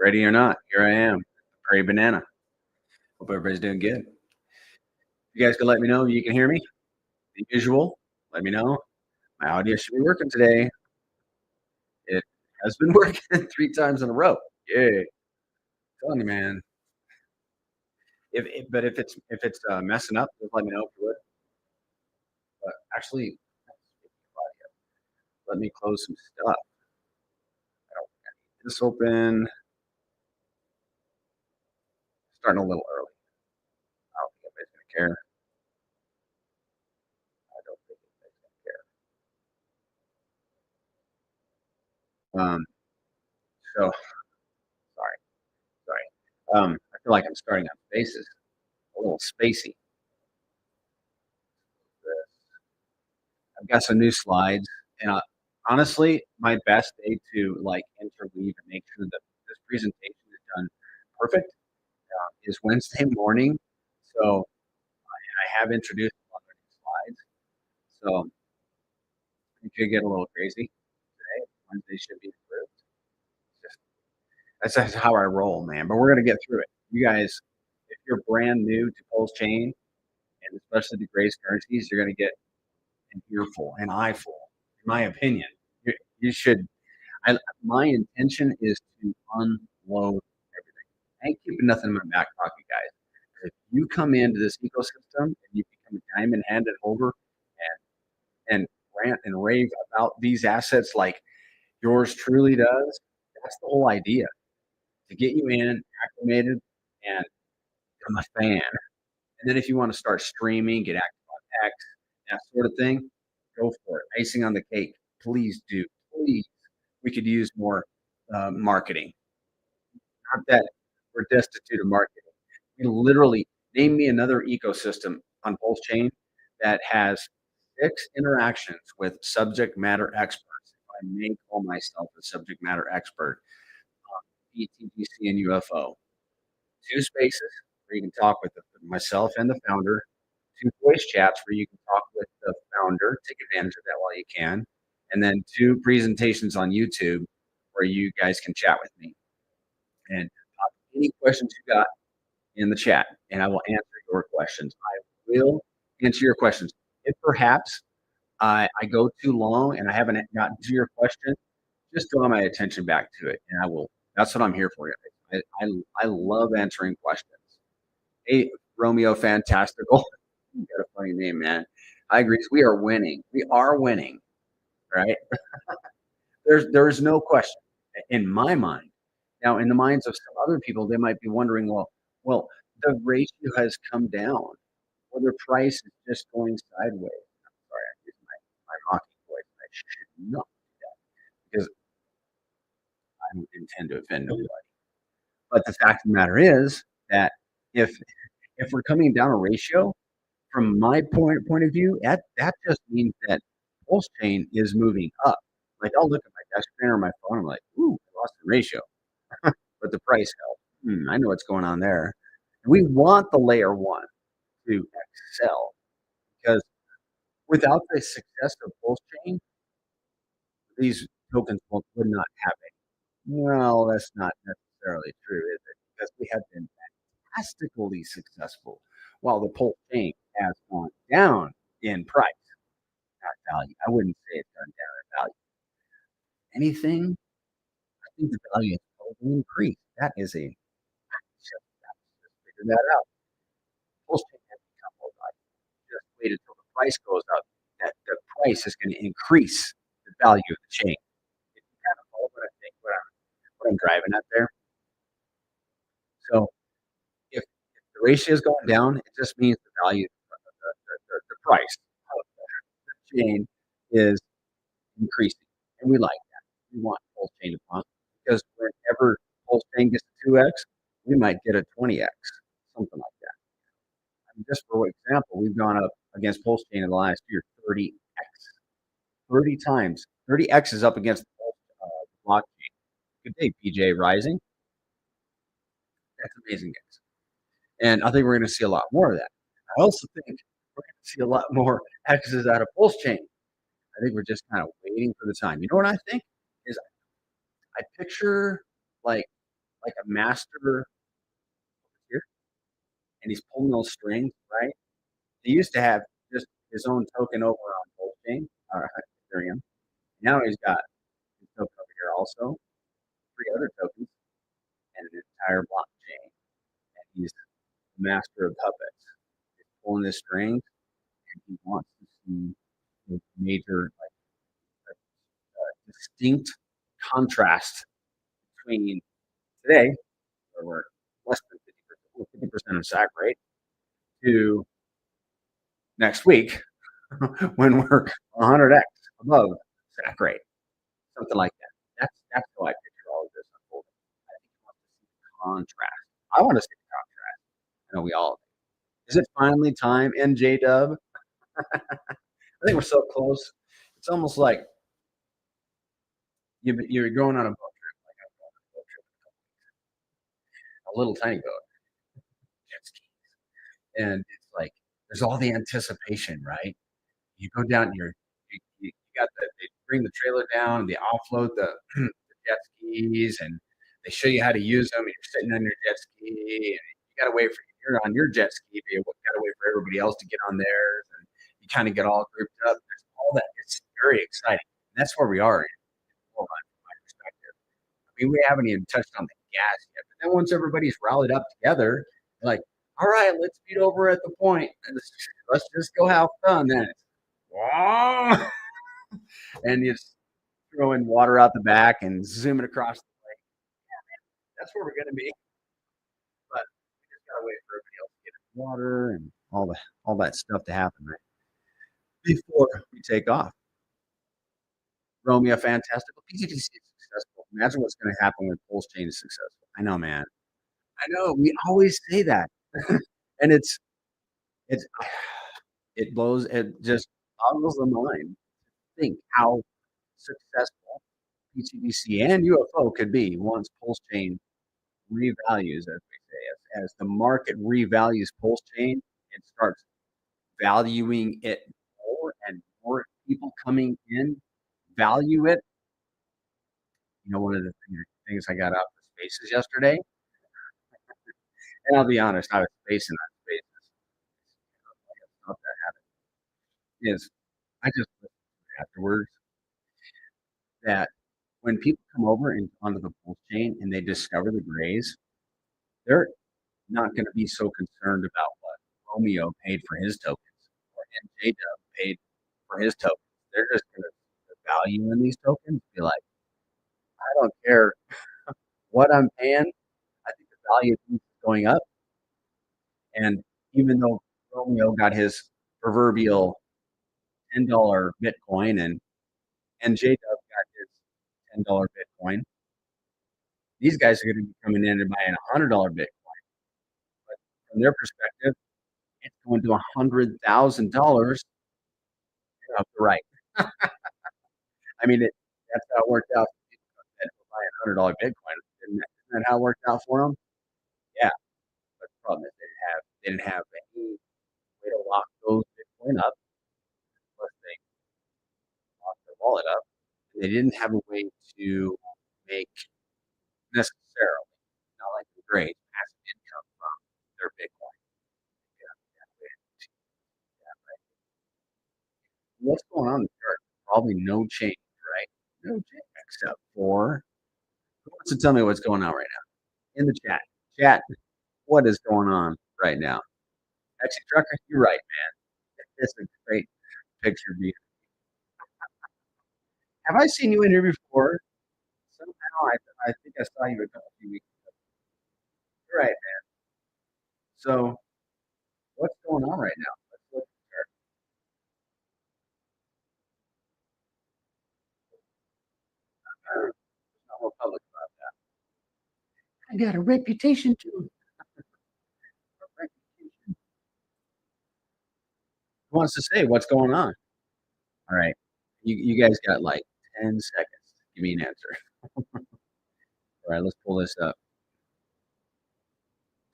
Ready or not, here I am, Prairie Banana. Hope everybody's doing good. You guys can let me know you can hear me. The usual, let me know. My audio should be working today. It has been working 3 times in a row. Yay. Telling you, man. If it's messing up, just let me know if you would. But actually, let me close some stuff. I don't need this open. Starting a little early. I don't think anybody's gonna care. I don't think anybody's gonna care. So sorry, sorry. I feel like I'm starting on spaces, a little spacey. I've got some new slides, and honestly, my best day to like interweave and make sure that this presentation is done perfect is Wednesday morning. So, and I have introduced a lot of new slides, so it could get a little crazy today. Wednesday should be improved. Just that's how I roll, man. But we're gonna get through it. You guys, if you're brand new to PulseChain and especially the Grace currencies, you're gonna get an earful, an eyeful, in my opinion. You should. My intention is to unload everything. I ain't keeping nothing in my back pocket, guys. If you come into this ecosystem and you become a diamond-handed holder and rant and rave about these assets like yours truly does, that's the whole idea to get you in, acclimated, and become a fan. And then if you want to start streaming, get active on X, that sort of thing, go for it. Icing on the cake. Please do. Please. We could use more marketing. Not that we're destitute of marketing. We literally name me another ecosystem on PulseChain that has 6 interactions with subject matter experts. If I may call myself a subject matter expert on pTGC and UFO. 2 spaces where you can talk with myself and the founder. 2 voice chats where you can talk with the founder, take advantage of that while you can, and then 2 presentations on YouTube where you guys can chat with me. And pop any questions you got in the chat, and I will answer your questions. I will answer your questions. If perhaps I go too long and I haven't gotten to your question, just draw my attention back to it, and I will. That's what I'm here for. I love answering questions. Hey, Romeo Fantastical. You got a funny name, man. I agree. We are winning. We are winning, right? There is no question in my mind. Now, in the minds of some other people, they might be wondering, well, the ratio has come down, or the price is just going sideways. I'm sorry, I'm using my mocking voice. I should not do that because I don't intend to offend nobody. But the fact of the matter is that if we're coming down a ratio, from my point of view, that just means that pulse chain is moving up. Like I'll look at my desk screen or my phone, I'm like, ooh, I lost the ratio, but the price held. I know what's going on there. We want the layer one to excel because without the success of pulse chain, these tokens would not have it. Well, that's not necessarily true, is it? Because we have been fantastically successful while the pulse chain has gone down in price, not value. I wouldn't say it's gone down in value. Anything, I think the value has probably increased. That is a just figure that out. Pulse chain has become more valuable. Just wait until the price goes up. That the price is going to increase the value of the chain. If you kind of follow what I think, what I'm driving at there. So if the ratio is going down, it just means the value, the price of the chain is increasing, and we like that. We want pulse chain to pump because whenever pulse chain gets to 2x, we might get a 20x, something like that. I mean, just for example, we've gone up against pulse chain in the last year 30x, 30 times. 30x is up against the blockchain. Good day, PJ Rising. That's amazing, guys. And I think we're going to see a lot more of that. I also think we're going to see a lot more X's out of pulse chain. I think we're just kind of waiting for the time. You know what I think is I picture like like a master here, and he's pulling those strings, right? He used to have just his own token over on PulseChain or Ethereum. Now he's got his token over here also, three other tokens, and an entire blockchain. And he's the master of puppets. He's pulling the strings, and he wants to see a major, like, distinct contrast between today, where we're less than 50% of SAC rate, to next week when we're 100x above SAC rate, something like that. That's how I picture all of this unfolding. I think you want to see the contrast. I want to see the contrast. I know we all. Is it finally time, NJ Dub? I think we're so close. It's almost like you're going on a boat trip, like I'm going on a boat trip, a little tiny boat, jet ski, and it's like there's all the anticipation, right? You go down, you got they bring the trailer down, they offload the jet skis, and they show you how to use them. And you're sitting on your jet ski, and you got to wait for you're on your jet ski, but you got to wait for everybody else to get on theirs, and you kind of get all grouped up. There's all that. It's very exciting. And that's where we are in from my perspective. I mean, we haven't even touched on the gas yet, but then once everybody's rallied up together, like, all right, let's meet over at the point. And let's just go have fun then. Wow. And you just throwing water out the back and zooming across the lake. That's where we're going to be. But we just got to wait for everybody else to get in the water and all that stuff to happen right before we take off. Romeo, fantastical. pTGC is successful. Imagine what's going to happen when PulseChain is successful. I know, man. I know. We always say that, and it's it blows. It just boggles the mind. Think how successful pTGC and UFO could be once PulseChain revalues, as we say, as the market revalues PulseChain and starts valuing it more and more people coming in value it. You know, one of the things I got out of Spaces yesterday, and I'll be honest, I was spacing on Spaces. Not that habit is I just listened afterwards that when people come over and onto the PulseChain and they discover the grays, they're not going to be so concerned about what Romeo paid for his tokens or NJ paid for his tokens. They're just going to the value in these tokens be like, I don't care what I'm paying. I think the value is going up. And even though Romeo got his proverbial $10 Bitcoin and NJ got his $10 Bitcoin, these guys are going to be coming in and buying $100 Bitcoin. But from their perspective, it's going to $100,000 up the right. I mean, that's how it worked out. That buy $100 Bitcoin. Isn't that how it worked out for them? Yeah. But the problem is they didn't have any way to lock those Bitcoin up unless they locked their wallet up. They didn't have a way to make necessarily, not like the great passive income from their Bitcoin. Yeah, yeah, right. What's going on in the chart? Probably no change, right? No change except for who wants to tell me what's going on right now in the chat? Chat, what is going on right now? Actually, Trucker, you're right, man. It's a great picture. Have I seen you in here before? Somehow, I think I saw you a couple few weeks ago. You're right, man. So, what's going on right now? Let's look at there's not more public about that. I got a reputation too. A reputation. Who wants to say what's going on? All right. You guys got like 10 seconds. Give me an answer. All right, let's pull this up.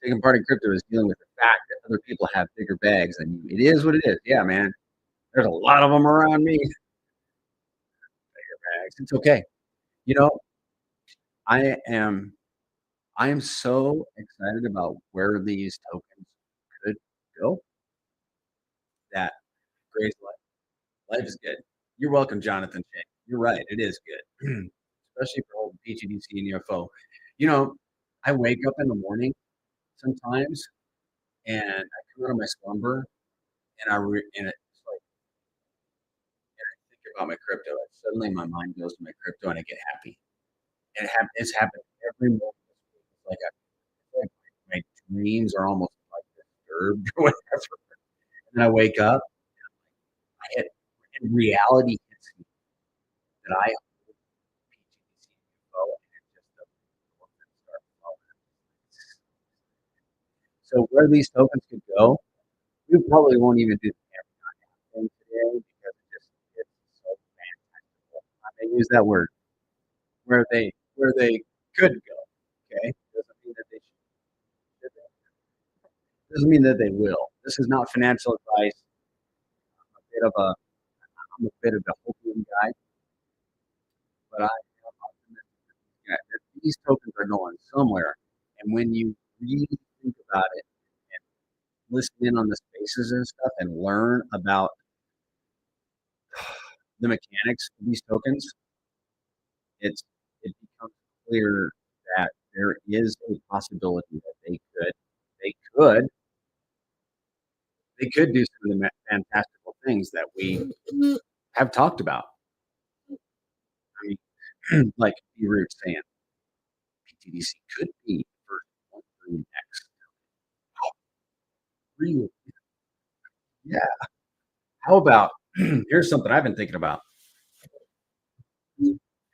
Taking part in crypto is dealing with the fact that other people have bigger bags than you. It is what it is. Yeah, man. There's a lot of them around me. Bigger bags. It's okay. You know, I am I am so excited about where these tokens could go that Grace life is good. You're welcome, Jonathan Shane. You're right. It is good, especially for old pTGC and UFO. You know, I wake up in the morning sometimes and I come out of my slumber and and it's like think about my crypto. And suddenly my mind goes to my crypto and I get happy. And it's happened every morning this week. It's like, like my dreams are almost like disturbed or whatever. And then I wake up, I hit, and reality hits me that I hold PTDC info and it just doesn't start flowing. So where these tokens could go, we probably won't even do the thing today because it's so fantastic. I may use that word where they could go. Okay, doesn't mean that they should. Doesn't mean that they will. This is not financial advice. I'm a bit of a hopium guy, but I am optimistic that these tokens are going somewhere. And when you really think about it and listen in on the spaces and stuff and learn about the mechanics of these tokens, it becomes clear that there is a possibility that they could they could do some of the fantastical things that we have talked about. I mean, like B-Root saying PTDC could be the first one through next. Really? Yeah. How about here's something I've been thinking about.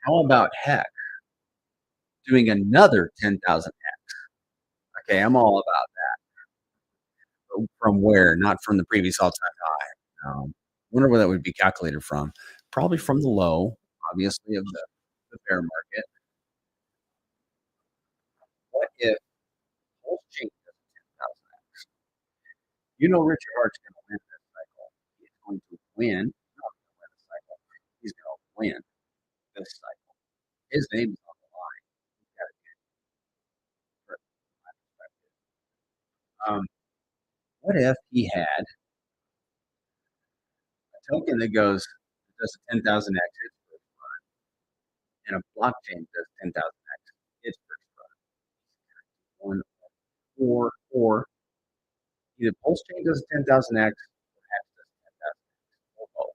How about heck doing another 10,000? Okay, I'm all about that. From where? Not from the previous all-time high. Wonder where that would be calculated from. Probably from the low, obviously, of the bear market. What if PulseChain does 10,000? You know Richard Hart's going to win this cycle. He's going to win. He's not going to win the cycle. He's going to win this cycle. His name is on the line. He's got to get it from my perspective. What if he had a token that goes does a 10,000 x its first run, and a blockchain does 10,000 x its first run? One or either PulseChain does a 10,000 x or Hex does a 10,000 x, or both,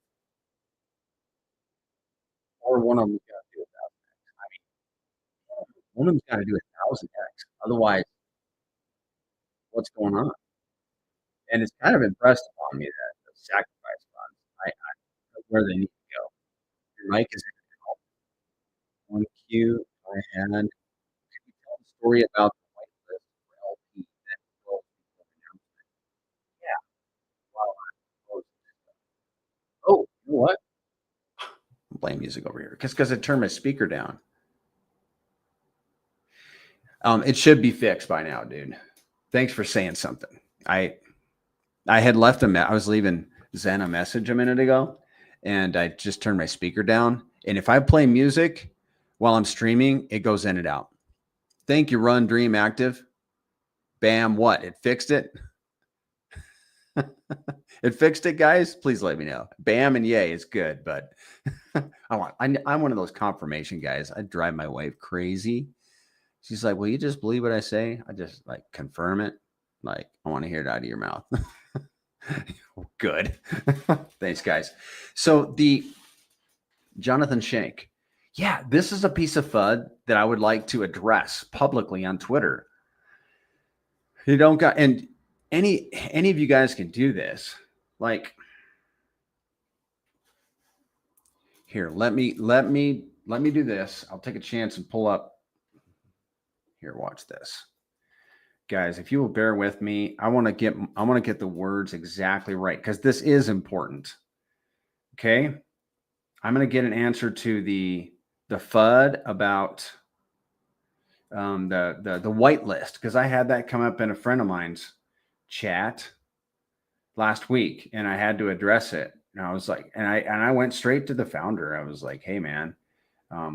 or one of them's got to do 1,000 x. I mean, one of them's got to do 1,000 x. Otherwise, what's going on? And it's kind of impressed upon me that the sacrifice funds, I where they need to go. Your mic is one Q. I had. Can you tell the story about the whitelist for LP that will announcement? Yeah. Wow. Oh, you know what? I'm playing music over here because I turned my speaker down. It should be fixed by now, dude. Thanks for saying something. I had left I was leaving Zen a message a minute ago, and I just turned my speaker down. And if I play music while I'm streaming, it goes in and out. Thank you, Run Dream Active. Bam, what? It fixed it? It fixed it, guys? Please let me know. Bam and yay, it's good, but I'm one of those confirmation guys. I drive my wife crazy. She's like, "Will you just believe what I say?" I just like confirm it. Like, I want to hear it out of your mouth. Good. Thanks, guys. So the Jonathan Shank. Yeah, this is a piece of FUD that I would like to address publicly on Twitter. You don't got, and any of you guys can do this. Like, here, let me do this. I'll take a chance and pull up. Here, watch this. Guys, if you will bear with me, I want to get the words exactly right because this is important. Okay? I'm going to get an answer to the FUD about the whitelist because I had that come up in a friend of mine's chat last week and I had to address it. And I was like, and I went straight to the founder. I was like, "Hey man,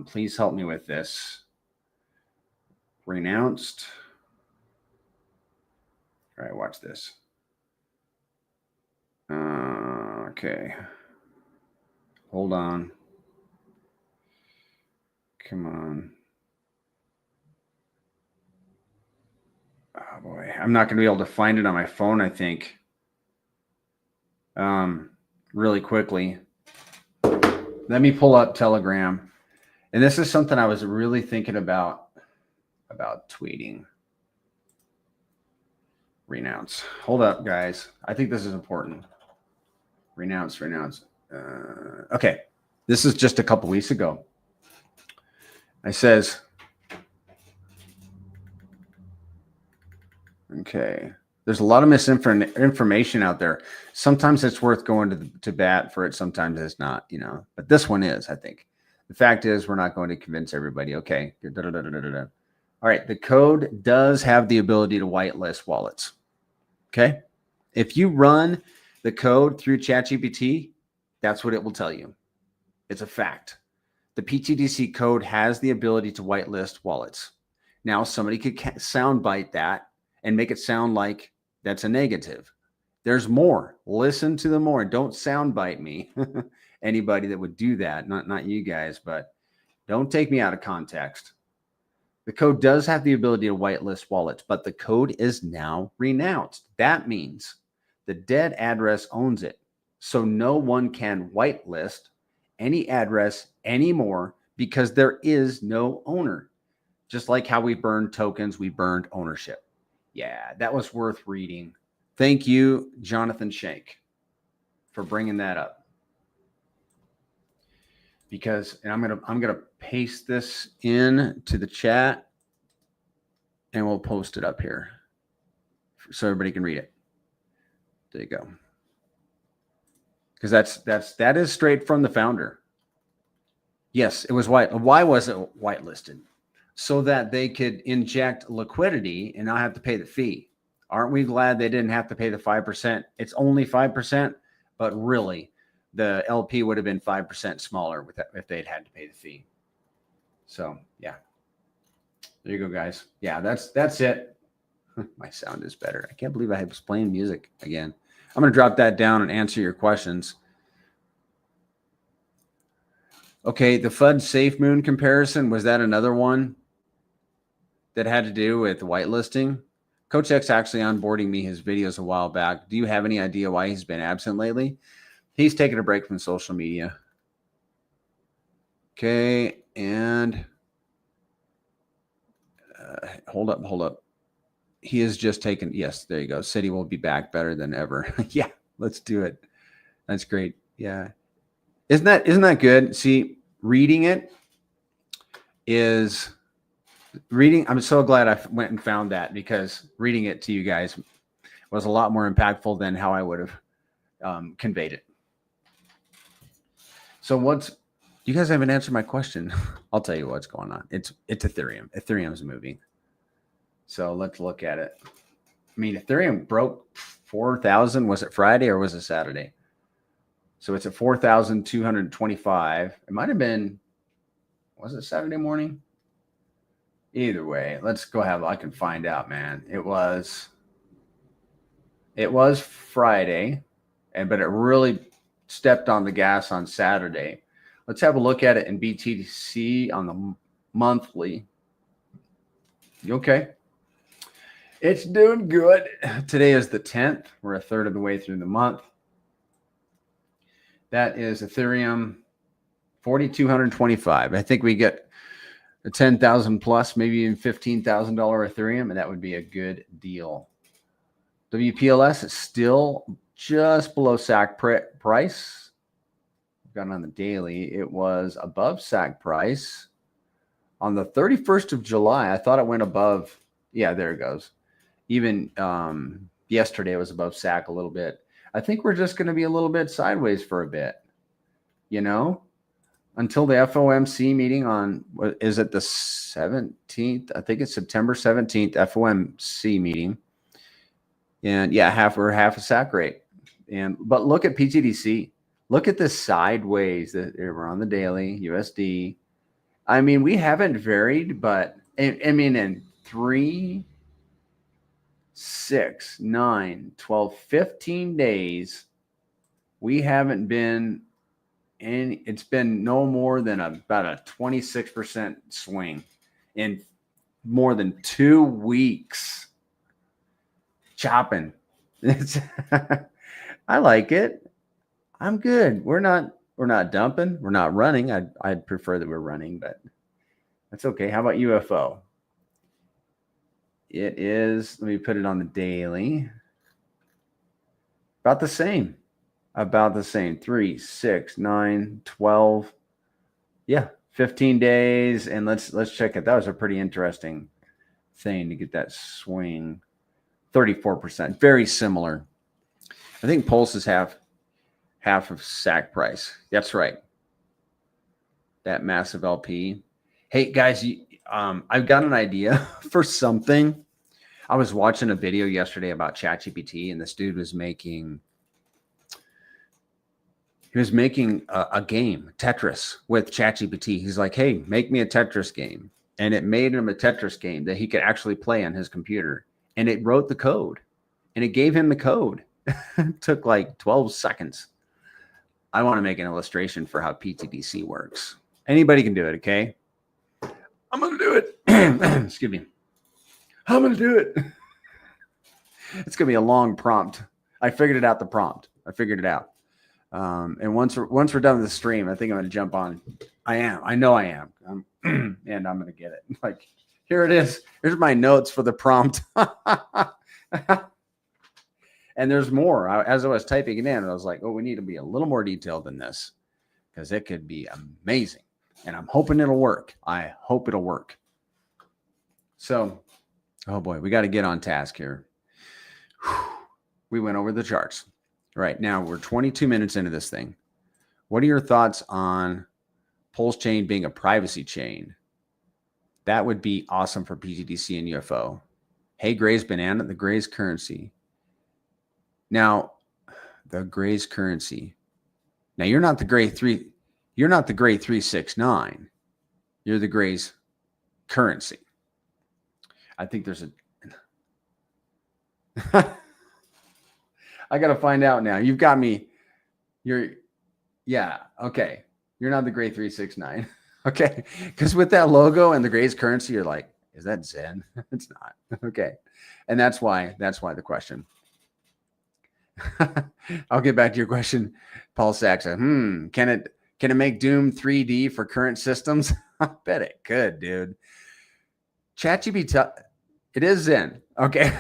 please help me with this. renounced. All right, watch this. Okay. Hold on. Come on. Oh boy, I'm not going to be able to find it on my phone, I think. Really quickly. Let me pull up Telegram. And this is something I was really thinking about tweeting. Renounce. Hold up, guys. I think this is important. Renounce. Okay. This is just a couple weeks ago. I says, okay, there's a lot of misinformation out there. Sometimes it's worth going to bat for it. Sometimes it's not, you know, but this one is, I think. The fact is we're not going to convince everybody. Okay. All right. The code does have the ability to whitelist wallets. Okay. If you run the code through ChatGPT, that's what it will tell you. It's a fact. The pTGC code has the ability to whitelist wallets. Now, somebody could soundbite that and make it sound like that's a negative. There's more. Listen to the more. Don't soundbite me. Anybody that would do that, not you guys, but don't take me out of context. The code does have the ability to whitelist wallets, but the code is now renounced. That means the dead address owns it. So no one can whitelist any address anymore because there is no owner. Just like how we burned tokens, we burned ownership. Yeah, that was worth reading. Thank you, Jonathan Shank, for bringing that up. Because and I'm gonna paste this in to the chat, and we'll post it up here so everybody can read it. There you go. Because that is straight from the founder. Yes, it was white. Why was it whitelisted? So that they could inject liquidity and not have to pay the fee. Aren't we glad they didn't have to pay the 5%? It's only 5%, but really the LP would have been 5% smaller with that if they'd had to pay the fee. So yeah, there you go, guys. Yeah, that's it. My sound is better. I can't believe I was playing music again. I'm going to drop that down and answer your questions. Okay, the FUD Safe Moon comparison, was that another one that had to do with whitelisting? Coach X actually onboarding me his videos a while back. Do you have any idea why he's been absent lately? He's taking a break from social media. Okay, and hold up. He is just taken. Yes, there you go. Said he will be back better than ever. Yeah, let's do it. That's great. Yeah. Isn't that good? See, reading it is reading. I'm so glad I went and found that, because reading it to you guys was a lot more impactful than how I would have conveyed it. So you guys haven't answered my question. I'll tell you what's going on. It's Ethereum. Ethereum's moving. So let's look at it. I mean, Ethereum broke 4,000. Was it Friday or was it Saturday? So it's at 4,225. It might have been, was it Saturday morning? Either way, let's go I can find out, man. It was Friday, but it really stepped on the gas on Saturday. Let's have a look at it in BTC on the monthly. Okay. It's doing good. Today is the 10th. We're a third of the way through the month. That is Ethereum 4,225. I think we get a 10,000 plus, maybe even $15,000 Ethereum, and that would be a good deal. WPLS is still just below SAC price. We've got it on the daily. It was above SAC price on the 31st of July. I thought it went above. Yeah, there it goes. Even yesterday it was above SAC a little bit. I think we're just going to be a little bit sideways for a bit, until the FOMC meeting on, is it the 17th? I think it's September 17th, FOMC meeting. And yeah, half a SAC rate. But look at pTGC. Look at the sideways that we're on the daily USD. I mean, we haven't varied, but I mean, and 3, 6, 9, 12, 15 days. We haven't been in, it's been no more than about a 26% swing in more than 2 weeks. Chopping. I like it. I'm good. We're not dumping. We're not running. I'd prefer that we're running, but that's okay. How about UFO? It is, let me put it on the daily. About the same. 3, 6, 9, 12. Yeah, 15 days. And let's check it. That was a pretty interesting thing to get that swing. 34%. Very similar. I think Pulse is half of SAC price. That's right. That massive LP. Hey guys, I've got an idea for something. I was watching a video yesterday about ChatGPT, and this dude was making a game, Tetris, with ChatGPT. He's like, hey, make me a Tetris game. And it made him a Tetris game that he could actually play on his computer. And it wrote the code. And it gave him the code. It took like 12 seconds. I want to make an illustration for how pTGC works. Anybody can do it, okay? I'm going to do it. Excuse me. I'm going to do it. It's going to be a long prompt. I figured it out, the prompt. I figured it out. And once we're done with the stream, I think I'm going to jump on. I know I am. And I'm going to get it. Like, here it is. Here's my notes for the prompt. And there's more. As I was typing it in, I was like, oh, we need to be a little more detailed than this because it could be amazing. And I'm hoping it'll work. I hope it'll work. So, oh boy, we got to get on task here. We went over the charts. Right now, we're 22 minutes into this thing. What are your thoughts on PulseChain being a privacy chain? That would be awesome for pTGC and UFO. Hey, Gray's Banana, the Gray's currency. Now, the Gray's currency. Now, you're not the Gray 3. You're not the Gray 369. You're the Gray's currency. I think there's a. I got to find out now. You've got me. Yeah. Okay. You're not the Gray 369. Okay. Because with that logo and the Gray's currency, you're like, is that Zen? It's not. Okay. And that's why the question. I'll get back to your question, Paul Saxa. Can it make Doom 3D for current systems? I bet it could, dude. ChatGPT, it is Zen. Okay.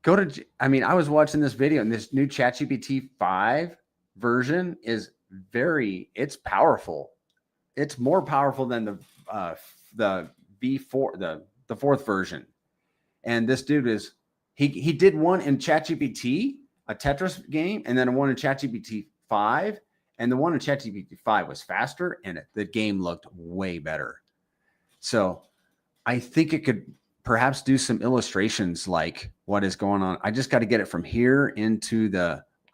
I was watching this video, and this new ChatGPT 5 version is it's powerful. It's more powerful than the V4, the fourth version. And this dude he did one in ChatGPT, a Tetris game, and then one in ChatGPT 5. And the one in ChatGPT 5 was faster, and the game looked way better. So I think it could perhaps do some illustrations like what is going on. I just got to get it from here into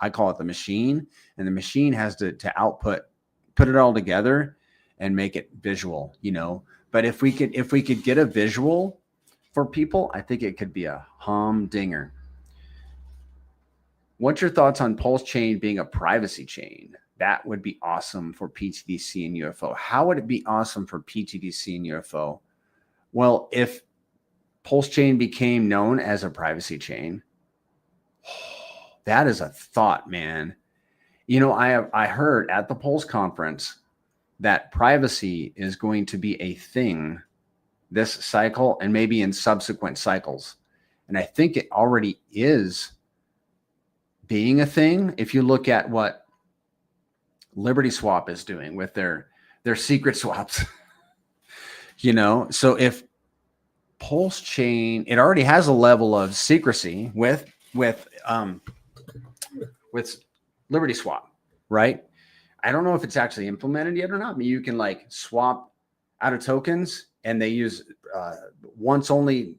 I call it the machine, and the machine has to put it all together and make it visual, But if we could get a visual for people, I think it could be a humdinger. What's your thoughts on PulseChain being a privacy chain? That would be awesome for pTGC and UFO. How would it be awesome for pTGC and UFO? Well, if PulseChain became known as a privacy chain, that is a thought, man. I heard at the Pulse conference that privacy is going to be a thing this cycle and maybe in subsequent cycles. And I think it already is being a thing. If you look at what Liberty Swap is doing with their secret swaps, so if PulseChain, it already has a level of secrecy with Liberty Swap, right? I don't know if it's actually implemented yet or not, but you can swap out of tokens, and they use one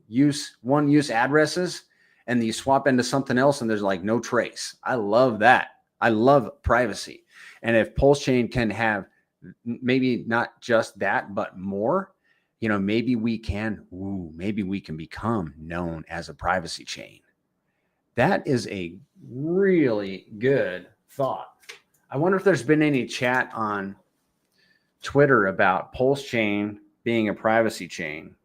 use addresses, and you swap into something else, and there's no trace. I love that. I love privacy. And if PulseChain can have maybe not just that, but more, maybe we can become known as a privacy chain. That is a really good thought. I wonder if there's been any chat on Twitter about PulseChain being a privacy chain.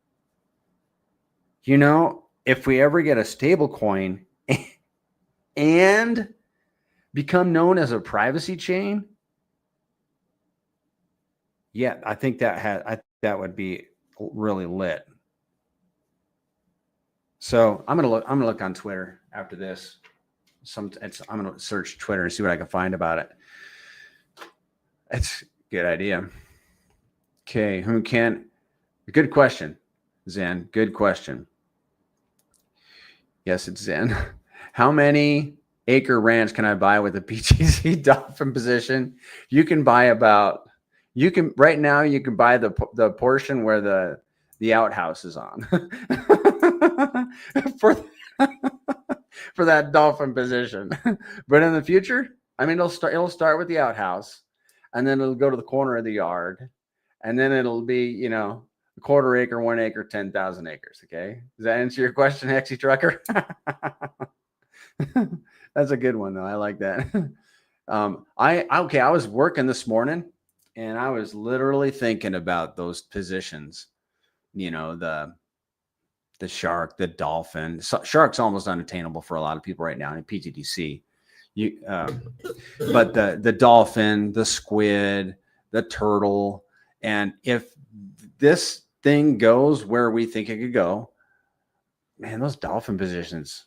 If we ever get a stable coin and become known as a privacy chain, yeah, I think that would be really lit. So I'm gonna look on Twitter after this. I'm gonna search Twitter and see what I can find about it. That's a good idea. Okay, good question, Zen. Good question. Yes, it's Zen. How many acre ranch can I buy with a pTGC dolphin position? You can buy right now you can buy the portion where the outhouse is on for that dolphin position. But in the future, I mean, it'll start with the outhouse, and then it'll go to the corner of the yard, and then it'll be, a quarter acre, 1 acre, 10,000 acres. Okay. Does that answer your question, Hexy Trucker? That's a good one though. I like that. I was working this morning and I was literally thinking about those positions, the shark, the dolphin. Shark's almost unattainable for a lot of people right now in pTGC. But the dolphin, the squid, the turtle, and if this thing goes where we think it could go, man, those dolphin positions,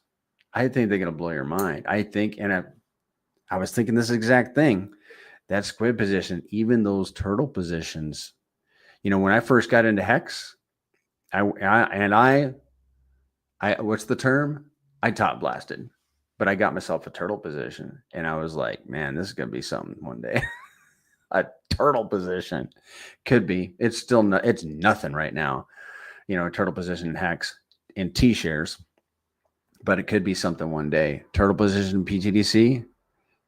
I think they're gonna blow your mind. I think, and I was thinking this exact thing, that squid position, even those turtle positions. When I first got into Hex, I what's the term? I top blasted, but I got myself a turtle position, and I was like, man, this is gonna be something one day. A turtle position could be. It's still it's nothing right now. A turtle position in Hex in T shares, but it could be something one day. Turtle position in pTGC,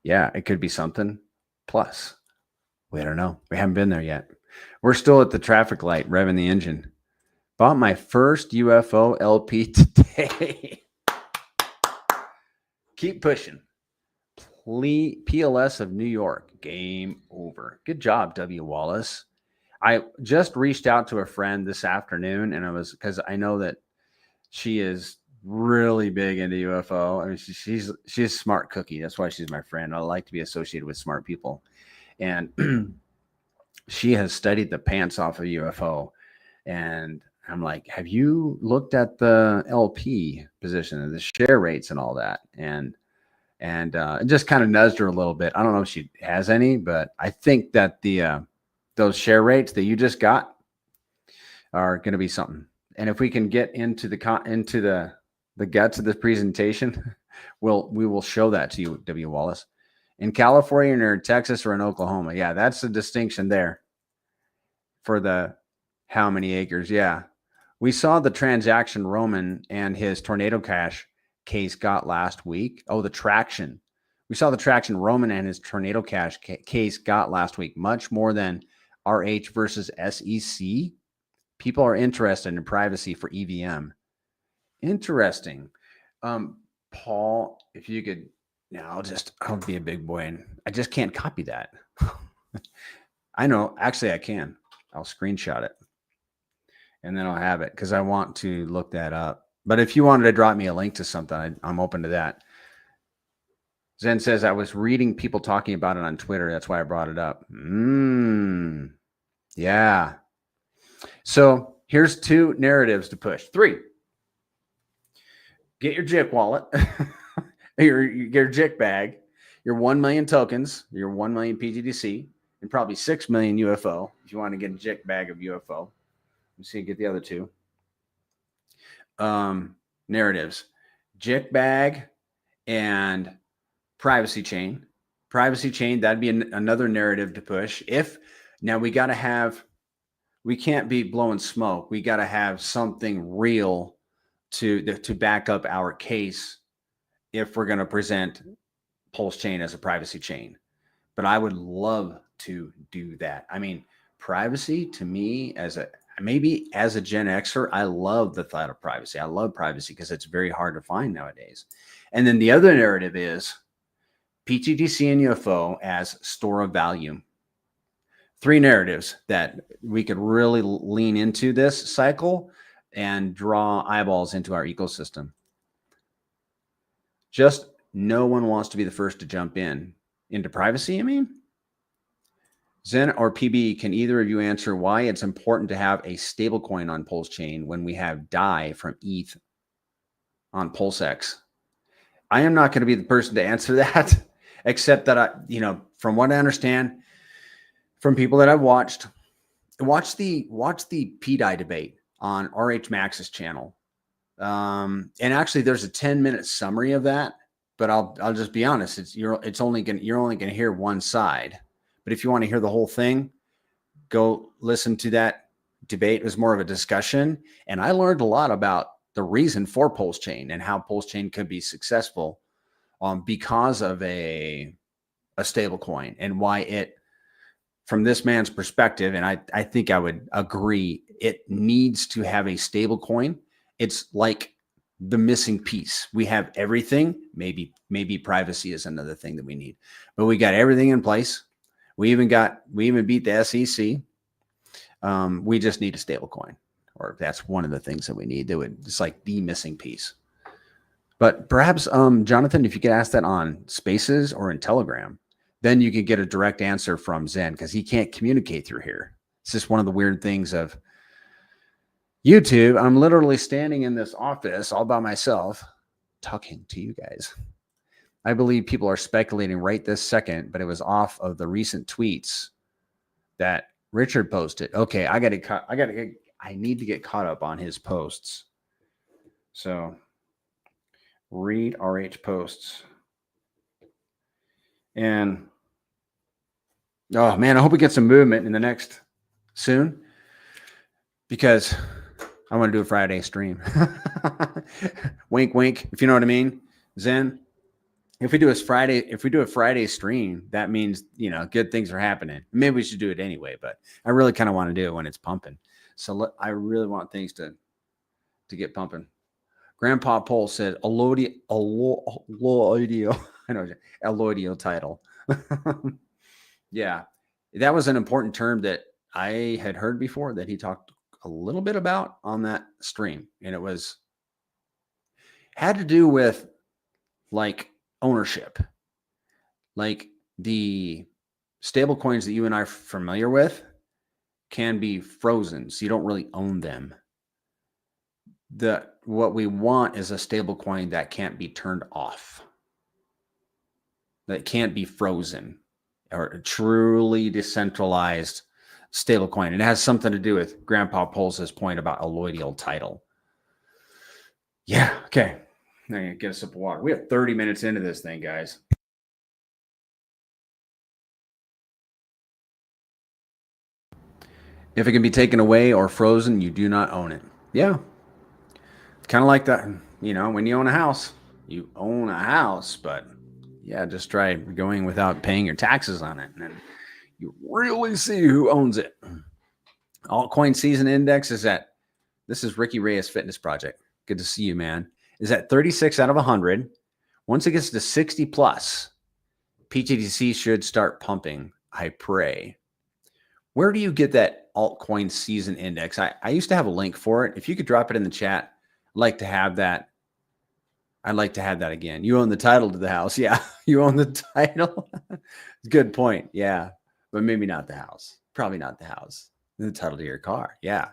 yeah, it could be something. Plus, we don't know. We haven't been there yet. We're still at the traffic light, revving the engine. Bought my first UFO LP today. Keep pushing. PLS of New York. Game over. Good job, W. Wallace. I just reached out to a friend this afternoon, and because I know that she is really big into UFO. I mean, she's a smart cookie. That's why she's my friend. I like to be associated with smart people. And she has studied the pants off of UFO. And I'm like, have you looked at the LP position and the share rates and all that? And it just kind of nudged her a little bit. I don't know if she has any, but I think that those share rates that you just got are going to be something. And if we can get into the guts of this presentation, we will show that to you, W. Wallace. In California or Texas or in Oklahoma. Yeah, that's the distinction there for the how many acres. Yeah. We saw the transaction Roman and his Tornado Cash case got last week. Oh, the traction. We saw the traction Roman and his Tornado Cash case got last week, much more than RH versus SEC. People are interested in privacy for EVM. Interesting. Paul, if you could, I'll be a big boy and I just can't copy that. I know, actually I can. I'll screenshot it and then I'll have it because I want to look that up. But if you wanted to drop me a link to something, I'm open to that. Zen says, I was reading people talking about it on Twitter. That's why I brought it up. Yeah. So here's 2 narratives to push. 3. Get your JIC wallet, your JIC bag, your 1 million tokens, your 1 million pTGC, and probably 6 million UFO if you want to get a JIC bag of UFO. Let's see, get the other 2 narratives: JIC bag and privacy chain. Privacy chain, that'd be another narrative to push. Now we can't be blowing smoke. We got to have something real to back up our case if we're going to present PulseChain as a privacy chain. But I would love to do that. I mean, privacy to me as maybe as a Gen Xer, I love the thought of privacy. I love privacy because it's very hard to find nowadays. And then the other narrative is pTGC and UFO as store of value. Three narratives that we could really lean into this cycle and draw eyeballs into our ecosystem. Just no one wants to be the first to jump into privacy, I mean? Zen or PB, can either of you answer why it's important to have a stablecoin on PulseChain when we have DAI from ETH on PulseX? I am not going to be the person to answer that, except that from what I understand from people that I've watch the PDAI debate on RH Max's channel. And actually there's a 10-minute summary of that, but I'll just be honest. You're only going to hear one side. But if you want to hear the whole thing, go listen to that debate. It was more of a discussion. And I learned a lot about the reason for PulseChain and how PulseChain could be successful because of a stable coin, and why it, from this man's perspective, and I think I would agree, it needs to have a stable coin. It's like the missing piece. We have everything. Maybe privacy is another thing that we need, but we got everything in place. We even beat the SEC. We just need a stable coin, or that's one of the things that we need. It's like the missing piece. But perhaps, Jonathan, if you could ask that on Spaces or in Telegram, then you could get a direct answer from Zen, because he can't communicate through here. It's just one of the weird things of YouTube. I'm literally standing in this office all by myself talking to you guys. I believe people are speculating right this second, but it was off of the recent tweets that Richard posted. Okay, I need to get caught up on his posts. So read RH posts. And oh man, I hope we get some movement in the next soon, because I want to do a Friday stream. Wink, wink. If you know what I mean, Zen. If we do a Friday stream, that means, good things are happening. Maybe we should do it anyway, but I really kind of want to do it when it's pumping. So I really want things to get pumping. Grandpa Pole said alloidio. I know, alloidio title. Yeah, that was an important term that I had heard before that he talked a little bit about on that stream, and it had to do with like ownership, like the stable coins that you and I are familiar with can be frozen, so you don't really own them. What we want is a stable coin that can't be turned off, that can't be frozen, or a truly decentralized stable coin. And it has something to do with Grandpa Pulse's point about alloidial title. Yeah, okay. Now you get a sip of water. We have 30 minutes into this thing, guys. If it can be taken away or frozen, you do not own it. Yeah. Kind of like that, when you own a house, but yeah, just try going without paying your taxes on it, and then you really see who owns it. Altcoin season index this is Ricky Reyes Fitness Project. Good to see you, man. Is at 36 out of 100. Once it gets to 60 plus, pTGC should start pumping. I pray. Where do you get that altcoin season index? I used to have a link for it. If you could drop it in the chat, I'd like to have that. I'd like to have that again. You own the title to the house. Yeah, you own the title. Good point. Yeah, but maybe not the house. Probably not the house. The title to your car. Yeah.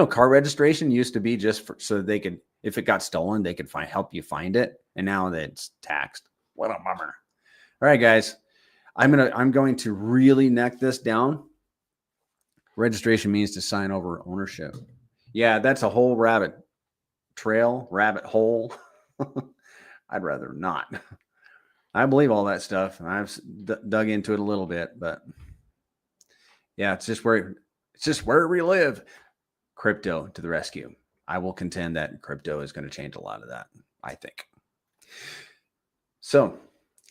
Car registration used to be just so they could, if it got stolen, they could help you find it. And now that it's taxed. What a bummer. All right, guys. I'm going to really neck this down. Registration means to sign over ownership. Yeah, that's a whole rabbit hole. I'd rather not. I believe all that stuff, and I've dug into it a little bit, but yeah, it's just where we live. Crypto to the rescue. I will contend that crypto is going to change a lot of that, I think. So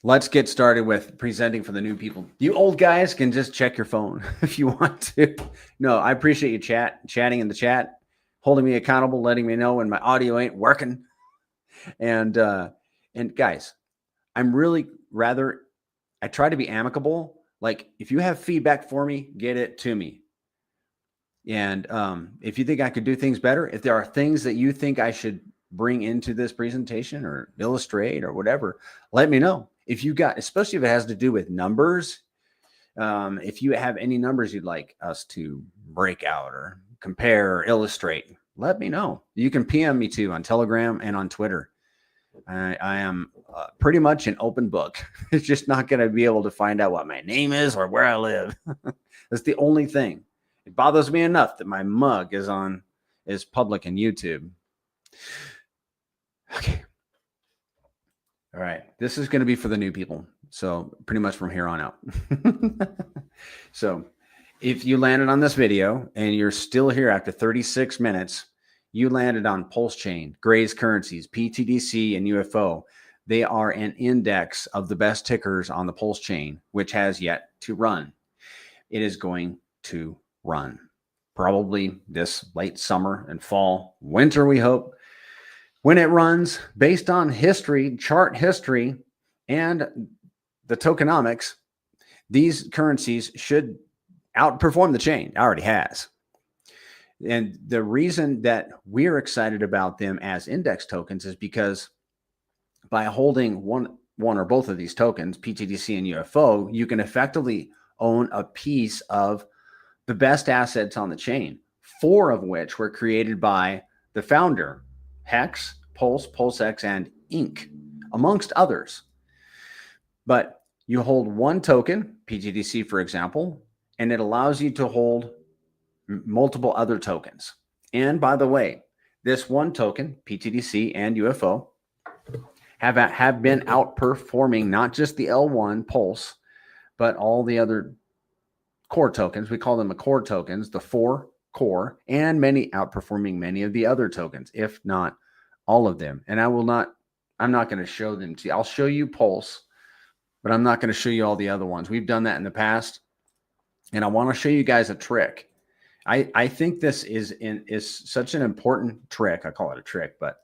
Let's get started with presenting for the new people. You old guys can just check your phone if you want to. No, I appreciate you chatting in the chat, holding me accountable, letting me know when my audio ain't working. And guys, I'm really rather I try to be amicable. Like if you have feedback for me, get it to me. And if you think I could do things better, if there are things that you think I should bring into this presentation or illustrate or whatever, let me know. If you got, especially if it has to do with numbers, if you have any numbers you'd like us to break out or compare or illustrate, let me know. You can PM me too on Telegram and on Twitter. I am pretty much an open book. It's just not going to be able to find out what my name is or where I live. That's the only thing. It bothers me enough that my mug is public in YouTube. Okay. All right. This is going to be for the new people. So pretty much from here on out. So if you landed on this video and you're still here after 36 minutes, you landed on PulseChain, Gray's currencies, pTGC, and UFO. They are an index of the best tickers on the PulseChain, which has yet to run. It is going to run probably this late summer and fall, winter, we hope. When it runs, based on history, chart history, and the tokenomics, these currencies should outperform the chain. It already has. And the reason that we're excited about them as index tokens is because by holding one or both of these tokens, pTGC and UFO, you can effectively own a piece of the best assets on the chain, 4 of which were created by the founder, Hex, Pulse, PulseX, and Inc., amongst others. But you hold one token, pTGC, for example, and it allows you to hold multiple other tokens. And by the way, this one token, pTGC and UFO, have been outperforming not just the L1 Pulse, but all the other core tokens. We call them the core tokens, the 4 core, and outperforming many of the other tokens, if not all of them. And I'm not going to show them to you. I'll show you Pulse, but I'm not going to show you all the other ones. We've done that in the past. And I want to show you guys a trick. I think this is such an important trick. I call it a trick, but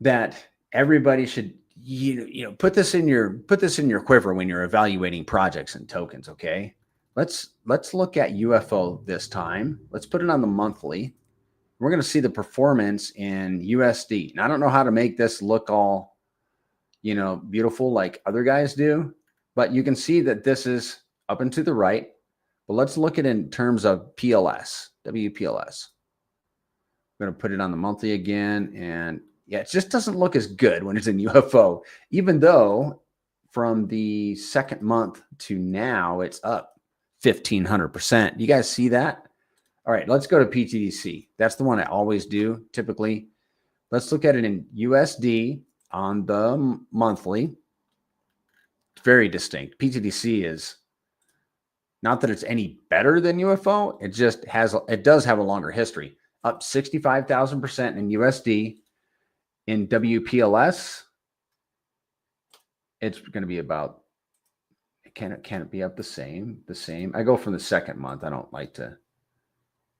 that everybody should put this in your quiver when you're evaluating projects and tokens. Okay, let's look at UFO this time. Let's put it on the monthly. We're going to see the performance in USD. And I don't know how to make this look all beautiful like other guys do, but you can see that this is up and to the right. But let's look at it in terms of PLS, WPLS. I'm going to put it on the monthly again. And yeah, it just doesn't look as good when it's in UFO, even though from the second month to now, it's up 1,500%. You guys see that? All right, let's go to pTGC. That's the one I always do, typically. Let's look at it in USD on the monthly. It's very distinct. pTGC is not that it's any better than UFO. It does have a longer history. Up 65,000% in USD. In WPLS, it's going to be about, can it be up the same? I go from the second month. I don't like to.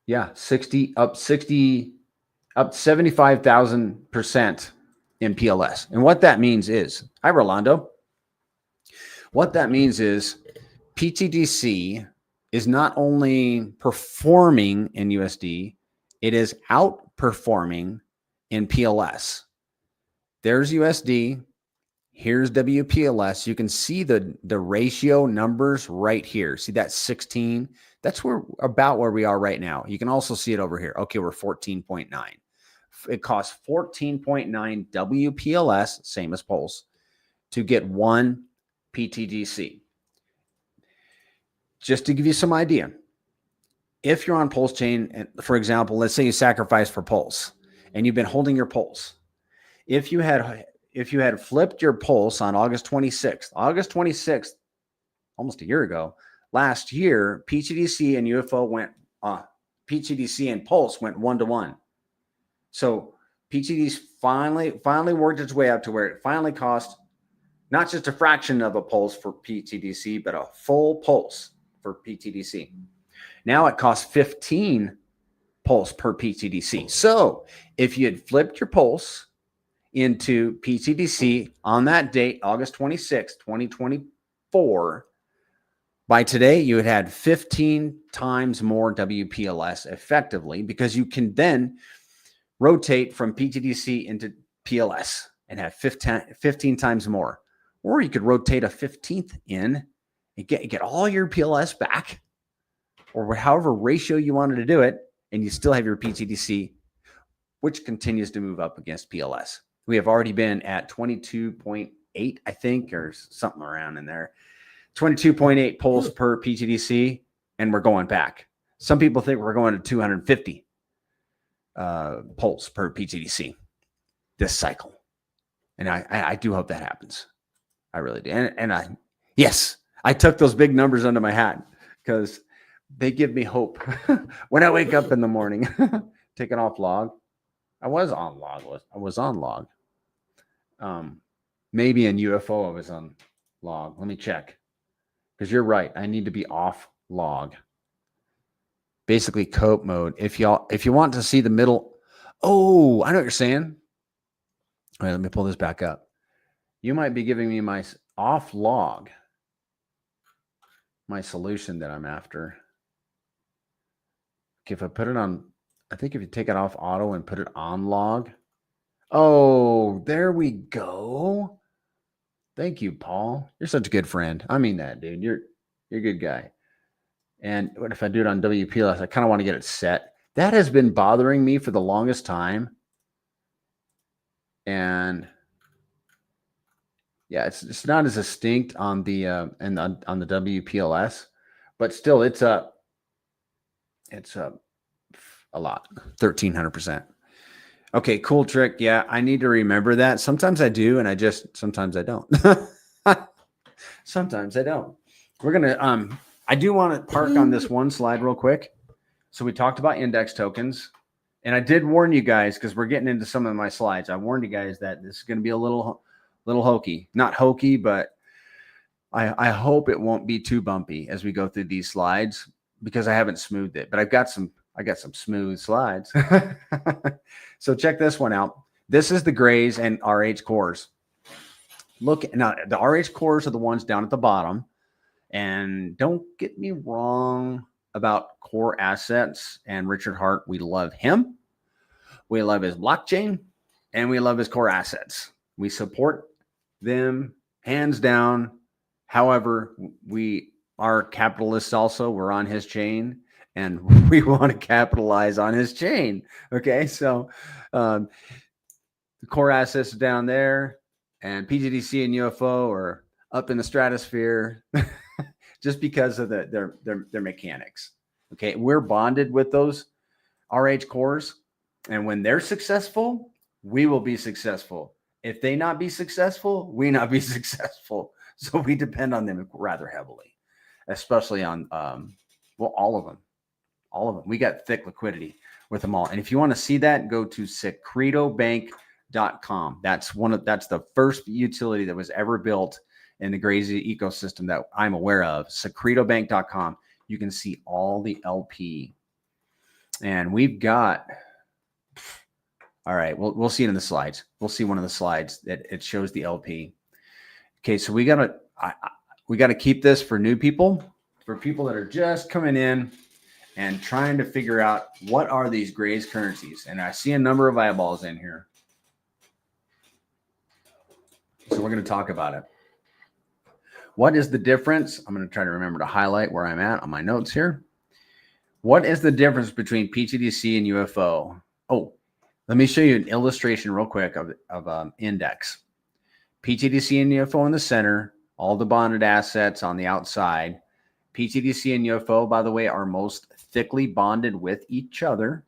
Yeah, 75,000% in PLS. And what that means is, hi, Rolando. What that means is pTGC is not only performing in USD, it is outperforming in PLS. There's USD. Here's WPLS. You can see the ratio numbers right here. See that 16? That's about where we are right now. You can also see it over here. Okay, we're 14.9. It costs 14.9 WPLS, same as Pulse, to get one pTGC. Just to give you some idea, if you're on PulseChain, for example, let's say you sacrifice for Pulse and you've been holding your Pulse. If you had flipped your Pulse on August 26th, almost a year ago, last year, pTGC and UFO went, pTGC and Pulse went 1-to-1. So pTGC finally worked its way up to where it finally cost not just a fraction of a pulse for pTGC, but a full pulse for pTGC. Now it costs 15 pulse per pTGC. So if you had flipped your pulse into pTGC on that date, August 26, 2024, by today, you had had 15 times more WPLS effectively, because you can then rotate from pTGC into PLS and have 15 times more. Or you could rotate a 15th in and get all your PLS back, or however ratio you wanted to do it, and you still have your pTGC, which continues to move up against PLS. We have already been at 22.8, I think, or something around in there. 22.8 pulse per pTGC, and we're going back. Some people think we're going to 250 pulse per pTGC this cycle. And I do hope that happens. I really do. And yes, I took those big numbers under my hat because they give me hope when I wake up in the morning. Taking off log. I was on log. Maybe in UFO I was on log. Let me check. Because you're right. I need to be off log. Basically cope mode. If you want to see the middle. Oh, I know what you're saying. All right, let me pull this back up. You might be giving me my off log, my solution that I'm after. Okay, if I put it on, I think if you take it off auto and put it on log. Oh, there we go. Thank you, Paul. You're such a good friend. I mean that, dude. You're a good guy. And what if I do it on WPLS? I kind of want to get it set. That has been bothering me for the longest time. And yeah, it's not as distinct on the and on the WPLS, but still it's a lot, 1,300%. Okay, cool trick. Yeah, I need to remember that. Sometimes I do, and sometimes I don't. Sometimes I don't. We're gonna I do want to park on this one slide real quick. So we talked about index tokens, and I did warn you guys, because we're getting into some of my slides. I warned you guys that this is going to be a little hokey. Not hokey, but I hope it won't be too bumpy as we go through these slides, because I haven't smoothed it. But I got some smooth slides. So check this one out. This is the grays and RH cores. Look, now the RH cores are the ones down at the bottom. And don't get me wrong about core assets and Richard Hart. We love him. We love his blockchain, and we love his core assets. We support them hands down. However, we are capitalists also. We're on his chain, and we want to capitalize on his chain. Okay, so the core assets down there, and pTGC and UFO are up in the stratosphere. Just because of their mechanics. Okay, we're bonded with those RH cores, and when they're successful, we will be successful. If they not be successful, we not be successful. So we depend on them rather heavily, especially on all of them. All of them. We got thick liquidity with them all. And if you want to see that, go to secretobank.com. That's the first utility that was ever built in the crazy ecosystem that I'm aware of. Secretobank.com. You can see all the LP. And we've got, all right, we'll see it in the slides. We'll see one of the slides that it shows the LP. Okay, so we gotta keep this for new people, for people that are just coming in and trying to figure out what are these grays currencies. And I see a number of eyeballs in here. So we're going to talk about it. What is the difference? I'm going to try to remember to highlight where I'm at on my notes here. What is the difference between pTGC and UFO? Oh, let me show you an illustration real quick of index. pTGC and UFO in the center, all the bonded assets on the outside. pTGC and UFO, by the way, are most thickly bonded with each other.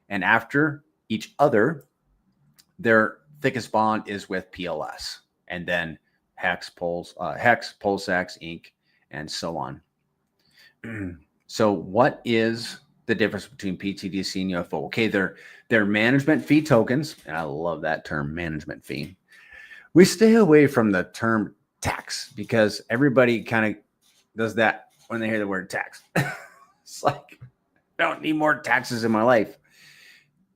And after each other, their thickest bond is with PLS. And then Hex, PulseX, Inc., and so on. So what is the difference between pTGC and UFO? Okay, they're management fee tokens. And I love that term, management fee. We stay away from the term tax, because everybody kind of does that when they hear the word tax. It's like, I don't need more taxes in my life.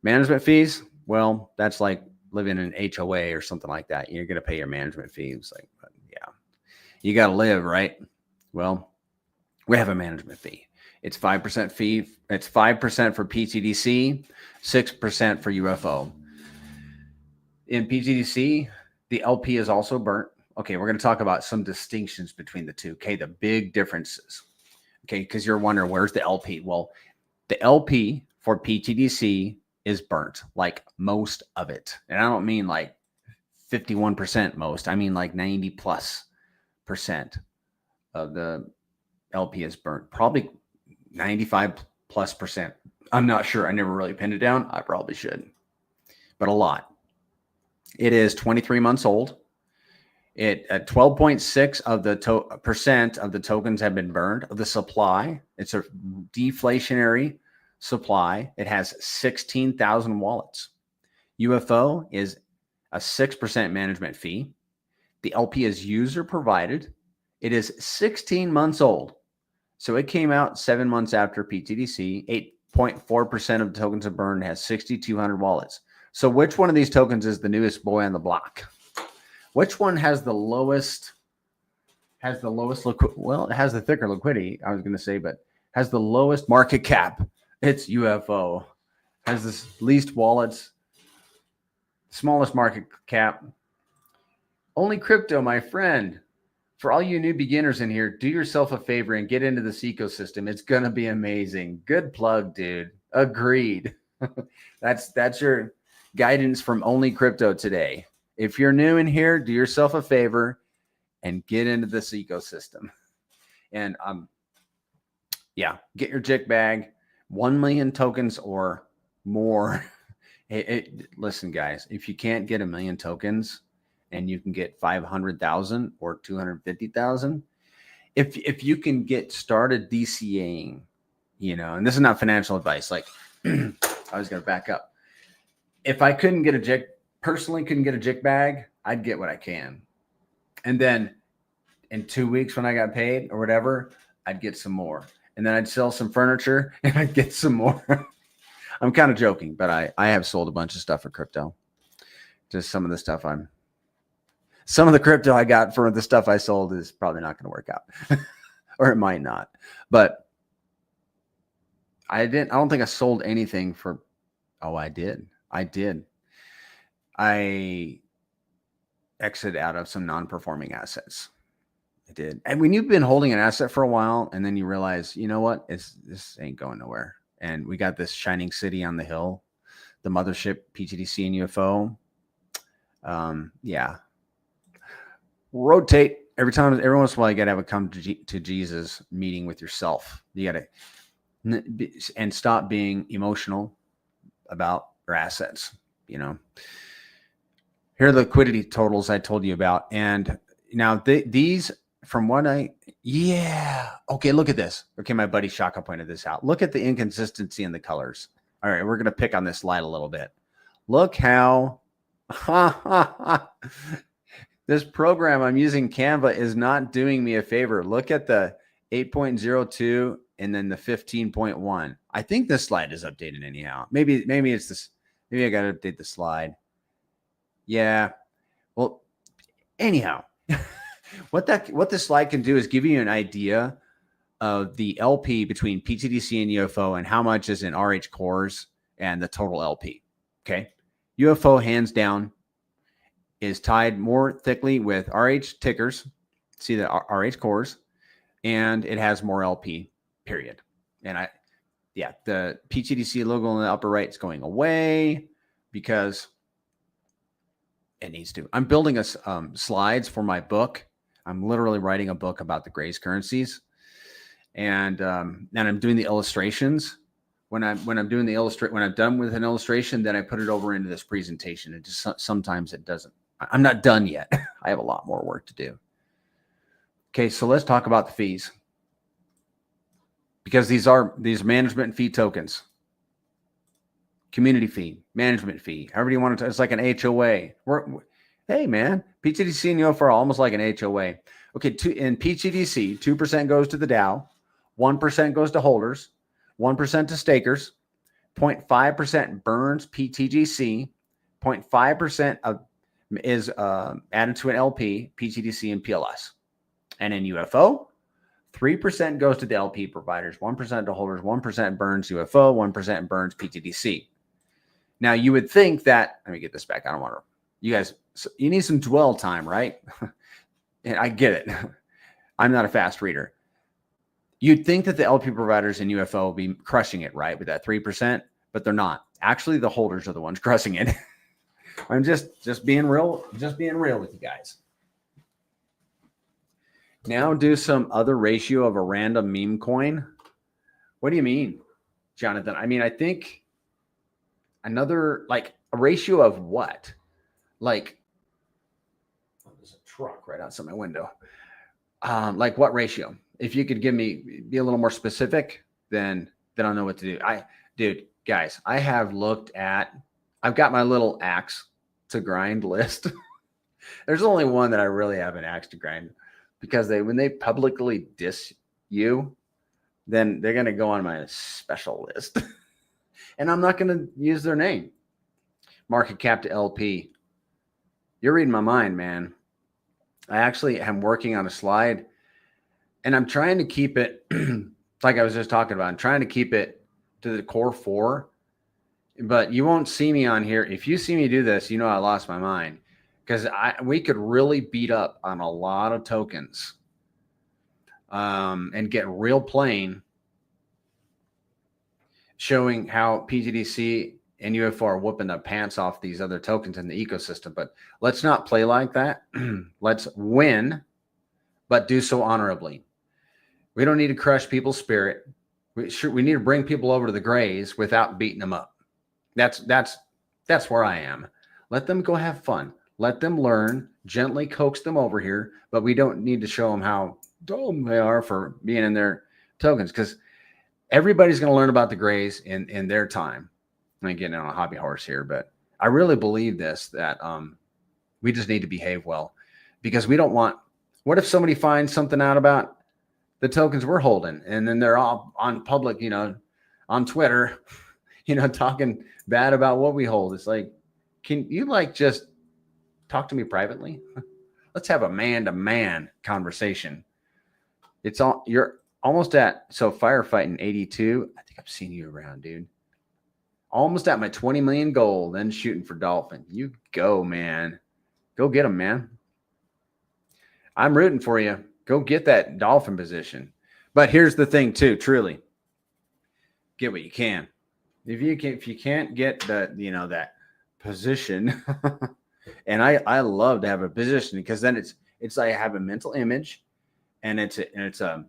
Management fees, well, that's like living in an HOA or something like that. You're going to pay your management fees. Like, yeah, you got to live, right? Well, we have a management fee. It's 5% fee. It's 5% for pTGC, 6% for UFO. In pTGC, the LP is also burnt. Okay, we're going to talk about some distinctions between the two. Okay, the big differences. Okay, because you're wondering, where's the LP? Well, the LP for pTGC is burnt, like most of it. And I don't mean like 51% most. I mean like 90+% of the LP is burnt. Probably 95+%. I'm not sure. I never really pinned it down. I probably should, but a lot. It is 23 months old. It at 12.6 of the percent of the tokens have been burned of the supply. It's a deflationary supply. It has 16,000 wallets. UFO is a 6% management fee. The LP is user provided. It is 16 months old. So it came out 7 months after pTGC. 8.4% of the tokens have burned, has 6,200 wallets. So which one of these tokens is the newest boy on the block? Which one has the lowest, well, it has the thicker liquidity, I was going to say, but has the lowest market cap? It's UFO. Has the least wallets, smallest market cap. Only crypto, my friend. For all you new beginners in here, do yourself a favor and get into this ecosystem. It's going to be amazing. Good plug, dude. Agreed. That's your guidance from Only Crypto today. If you're new in here, do yourself a favor and get into this ecosystem. And yeah, get your JIC bag, 1 million tokens or more. Listen, guys, if you can't get 1 million tokens and you can get 500,000 or 250,000, if you can get started DCAing, and this is not financial advice. Like, I was going to back up. If I couldn't get a JIC, personally couldn't get a JIC bag, I'd get what I can. And then in 2 weeks when I got paid or whatever, I'd get some more. And then I'd sell some furniture and I'd get some more. I'm kind of joking, but I have sold a bunch of stuff for crypto. Just some of the crypto I got for the stuff I sold is probably not going to work out. Or it might not. But I don't think I sold anything for, I did. I exited out of some non-performing assets. I did. And when you've been holding an asset for a while and then you realize, you know what, this ain't going nowhere. And we got this shining city on the hill, the mothership, pTGC and UFO. Yeah. Rotate every once in a while. You got to have a come to Jesus meeting with yourself. You got to, and stop being emotional about your assets. Here are the liquidity totals I told you about. And now these, from what okay, look at this. Okay, my buddy Shaka pointed this out. Look at the inconsistency in the colors. All right, we're going to pick on this slide a little bit. Look how this program I'm using, Canva, is not doing me a favor. Look at the 8.02 and then the 15.1. I think this slide is updated anyhow. Maybe it's this. Maybe I got to update the slide. Yeah. Well, anyhow, what this slide can do is give you an idea of the LP between pTGC and UFO and how much is in RH cores and the total LP. Okay. UFO hands down is tied more thickly with RH tickers. See the RH cores, and it has more LP, period. And the pTGC logo on the upper right is going away because it needs to. I'm building slides for my book. I'm literally writing a book about the Grace currencies, and I'm doing the illustrations. When I'm done with an illustration, then I put it over into this presentation. And just sometimes it doesn't. I'm not done yet. I have a lot more work to do. Okay, so let's talk about the fees, because these management fee tokens. Community fee, management fee, however you want to. It's like an HOA. Hey, man, pTGC and UFR are almost like an HOA. Okay, in pTGC, 2% goes to the DAO, 1% goes to holders, 1% to stakers, 0.5% burns pTGC, 0.5% is added to an LP, pTGC, and PLS. And in UFO, 3% goes to the LP providers, 1% to holders, 1% burns UFO, 1% burns pTGC. Now, you would think that, let me get this back. I don't want to, you guys, you need some dwell time, right? And I get it. I'm not a fast reader. You'd think that the LP providers in UFO will be crushing it, right, with that 3%, but they're not. Actually, the holders are the ones crushing it. I'm just being real with you guys. Now do some other ratio of a random meme coin. What do you mean, Jonathan? I mean, I think another, like, a ratio of what? Like, oh, there's a truck right outside my window. Like what ratio? If you could be a little more specific, then I'll know what to do. Dude, guys, I've got my little axe to grind list. There's only one that I really have an axe to grind, because when they publicly diss you, then they're going to go on my special list. And I'm not going to use their name. Market cap to LP. You're reading my mind, man. I actually am working on a slide, and I'm trying to keep it like I was just talking about. I'm trying to keep it to the core 4, but you won't see me on here. If you see me do this, you know I lost my mind, because we could really beat up on a lot of tokens and get real plain, showing how pTGC and UFO are whooping the pants off these other tokens in the ecosystem. But let's not play like that. Let's win, but do so honorably. We don't need to crush people's spirit. We need to bring people over to the grays without beating them up. That's where I am. Let them go have fun. Let them learn, gently coax them over here, but we don't need to show them how dumb they are for being in their tokens, because everybody's going to learn about the grays in their time. I'm getting on a hobby horse here, but I really believe that we just need to behave well, because we don't want, what if somebody finds something out about the tokens we're holding, and then they're all on public, on Twitter, talking bad about what we hold. It's like, can you just talk to me privately? Let's have a man-to-man conversation. You're almost at, so firefighting 82. I think I've seen you around, dude. Almost at my 20 million goal, then shooting for dolphin. You go, man. Go get him, man. I'm rooting for you. Go get that dolphin position. But here's the thing too, truly. Get what you can. If you can't get that position, and I love to have a position, because then it's like I have a mental image, and it's a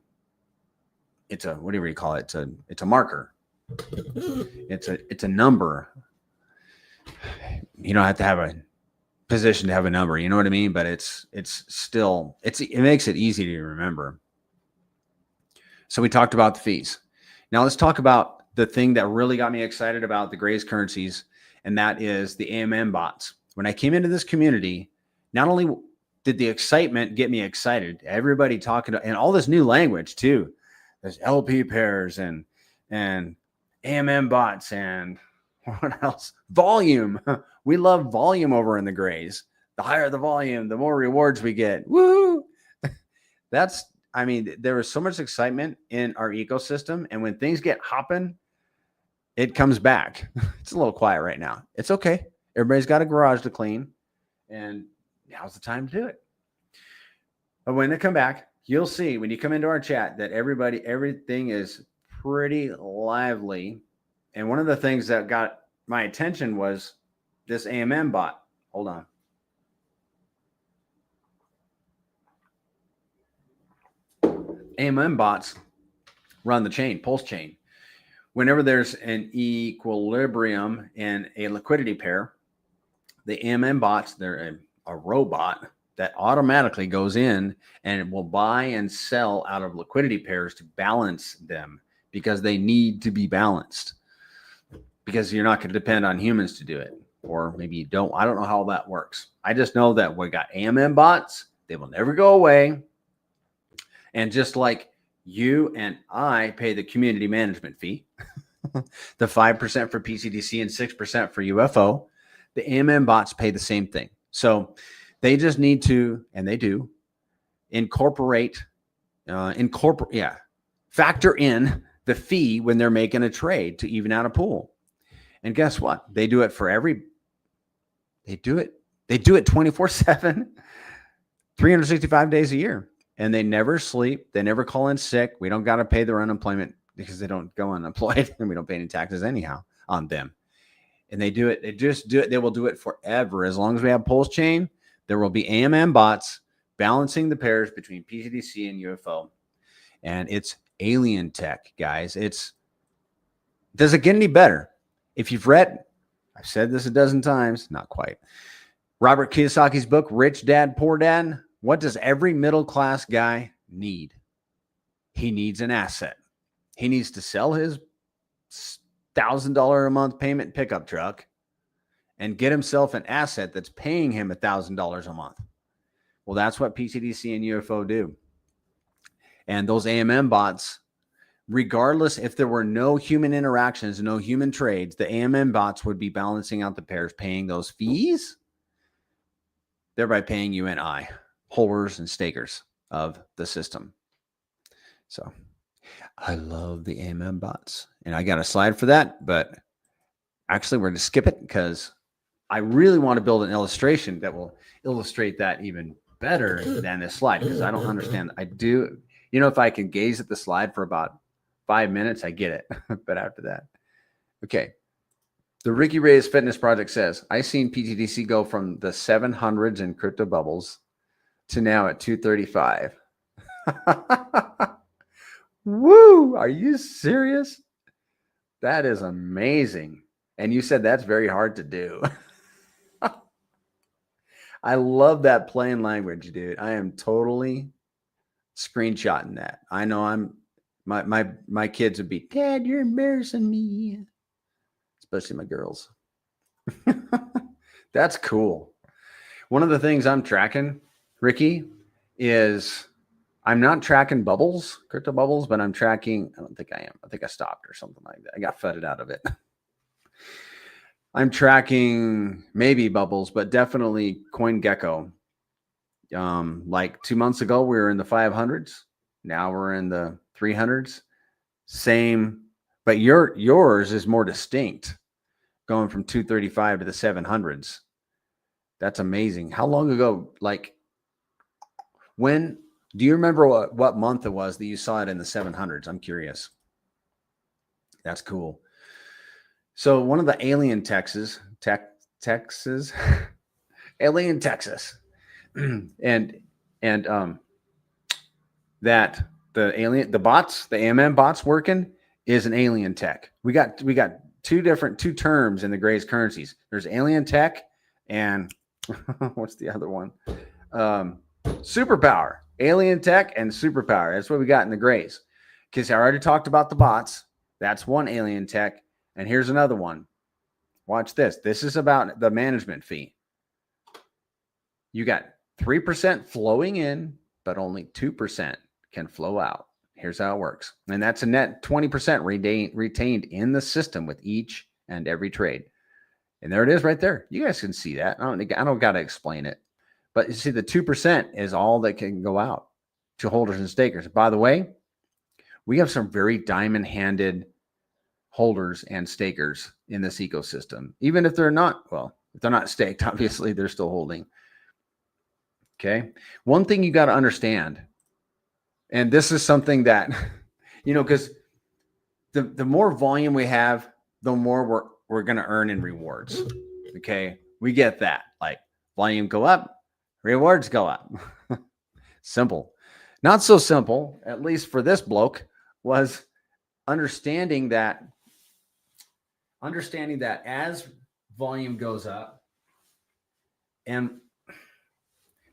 whatever you call it. It's a marker. It's a number. You don't have to have a position to have a number, you know what I mean? But it makes it easy to remember. So we talked about the fees. Now let's talk about the thing that really got me excited about the Grays currencies, and that is the AMM bots. When I came into this community, not only did the excitement get me excited, everybody talking and all this new language too. There's LP pairs and AMM bots, and what else? Volume. We love volume over in the Grays. The higher the volume, the more rewards we get. Woo! There was so much excitement in our ecosystem, and when things get hopping, it comes back. It's a little quiet right now. It's okay. Everybody's got a garage to clean, and now's the time to do it. But when they come back, you'll see when you come into our chat that everything is pretty lively. And one of the things that got my attention was this AMM bot. Hold on. AMM bots run the chain, PulseChain. Whenever there's an equilibrium in a liquidity pair, the AMM bots, they're a robot that automatically goes in and it will buy and sell out of liquidity pairs to balance them, because they need to be balanced, because you're not going to depend on humans to do it. or maybe you don't. I don't know how that works. I just know that we got AMM bots. They will never go away. And just like you and I pay the community management fee, the 5% for PCDC and 6% for UFO, the AMM bots pay the same thing. So they just need to, and they do, factor in the fee when they're making a trade to even out a pool. And guess what? They do it 24/7, 365 days a year. And they never sleep. They never call in sick. We don't got to pay their unemployment because they don't go unemployed and we don't pay any taxes anyhow on them. And they do it. They just do it. They will do it forever. As long as we have PulseChain, there will be AMM bots balancing the pairs between PCDC and UFO. And it's alien tech, guys. Does it get any better? If you've read, I've said this a dozen times, not quite, Robert Kiyosaki's book, Rich Dad, Poor Dad, what does every middle-class guy need? He needs an asset. He needs to sell his $1,000 a month payment pickup truck and get himself an asset that's paying him $1,000 a month. Well, that's what PCDC and UFO do. And those AMM bots, regardless if there were no human interactions, no human trades, the AMM bots would be balancing out the pairs, paying those fees, thereby paying you and I, holders and stakers of the system. So I love the AMM bots. And I got a slide for that, but actually we're going to skip it because I really want to build an illustration that will illustrate that even better than this slide because I don't understand. I do, if I can gaze at the slide for about 5 minutes, I get it. But after that, okay. The Ricky Reyes Fitness Project says, I seen pTGC go from the 700s in crypto bubbles to now at 235. Woo! Are you serious? That is amazing. And you said that's very hard to do. I love that plain language, dude. I am totally screenshotting that. I know my kids would be, Dad, you're embarrassing me. Especially my girls. That's cool. One of the things I'm tracking, Ricky, is I'm not tracking bubbles, crypto bubbles, but I'm tracking, I don't think I am. I think I stopped or something like that. I got fudded out of it. I'm tracking maybe bubbles, but definitely CoinGecko. Like 2 months ago, we were in the 500s. Now we're in the 300s. Same, but yours is more distinct, going from 235 to the 700s. That's amazing. How long ago? Like, when do you remember what month it was that you saw it in the 700s? I'm curious. That's cool. So one of the alien Texas, alien Texas, and that the bots, the AMM bots working is an alien tech. We got two terms in the Gray's currencies. There's alien tech and what's the other one? Superpower. Alien tech and superpower. That's what we got in the Grays. Because I already talked about the bots. That's one alien tech. And here's another one. Watch this. This is about the management fee. You got 3% flowing in, but only 2% can flow out. Here's how it works. And that's a net 20% retained in the system with each and every trade. And there it is right there. You guys can see that. I don't got to explain it. But you see, the 2% is all that can go out to holders and stakers. By the way, we have some very diamond-handed holders and stakers in this ecosystem. Even if they're not, if they're not staked, obviously they're still holding. Okay. One thing you got to understand, and this is something that, because the more volume we have, the more we're going to earn in rewards. Okay. We get that. Like, volume go up, rewards go up. Simple. Not so simple, at least for this bloke, was understanding that as volume goes up and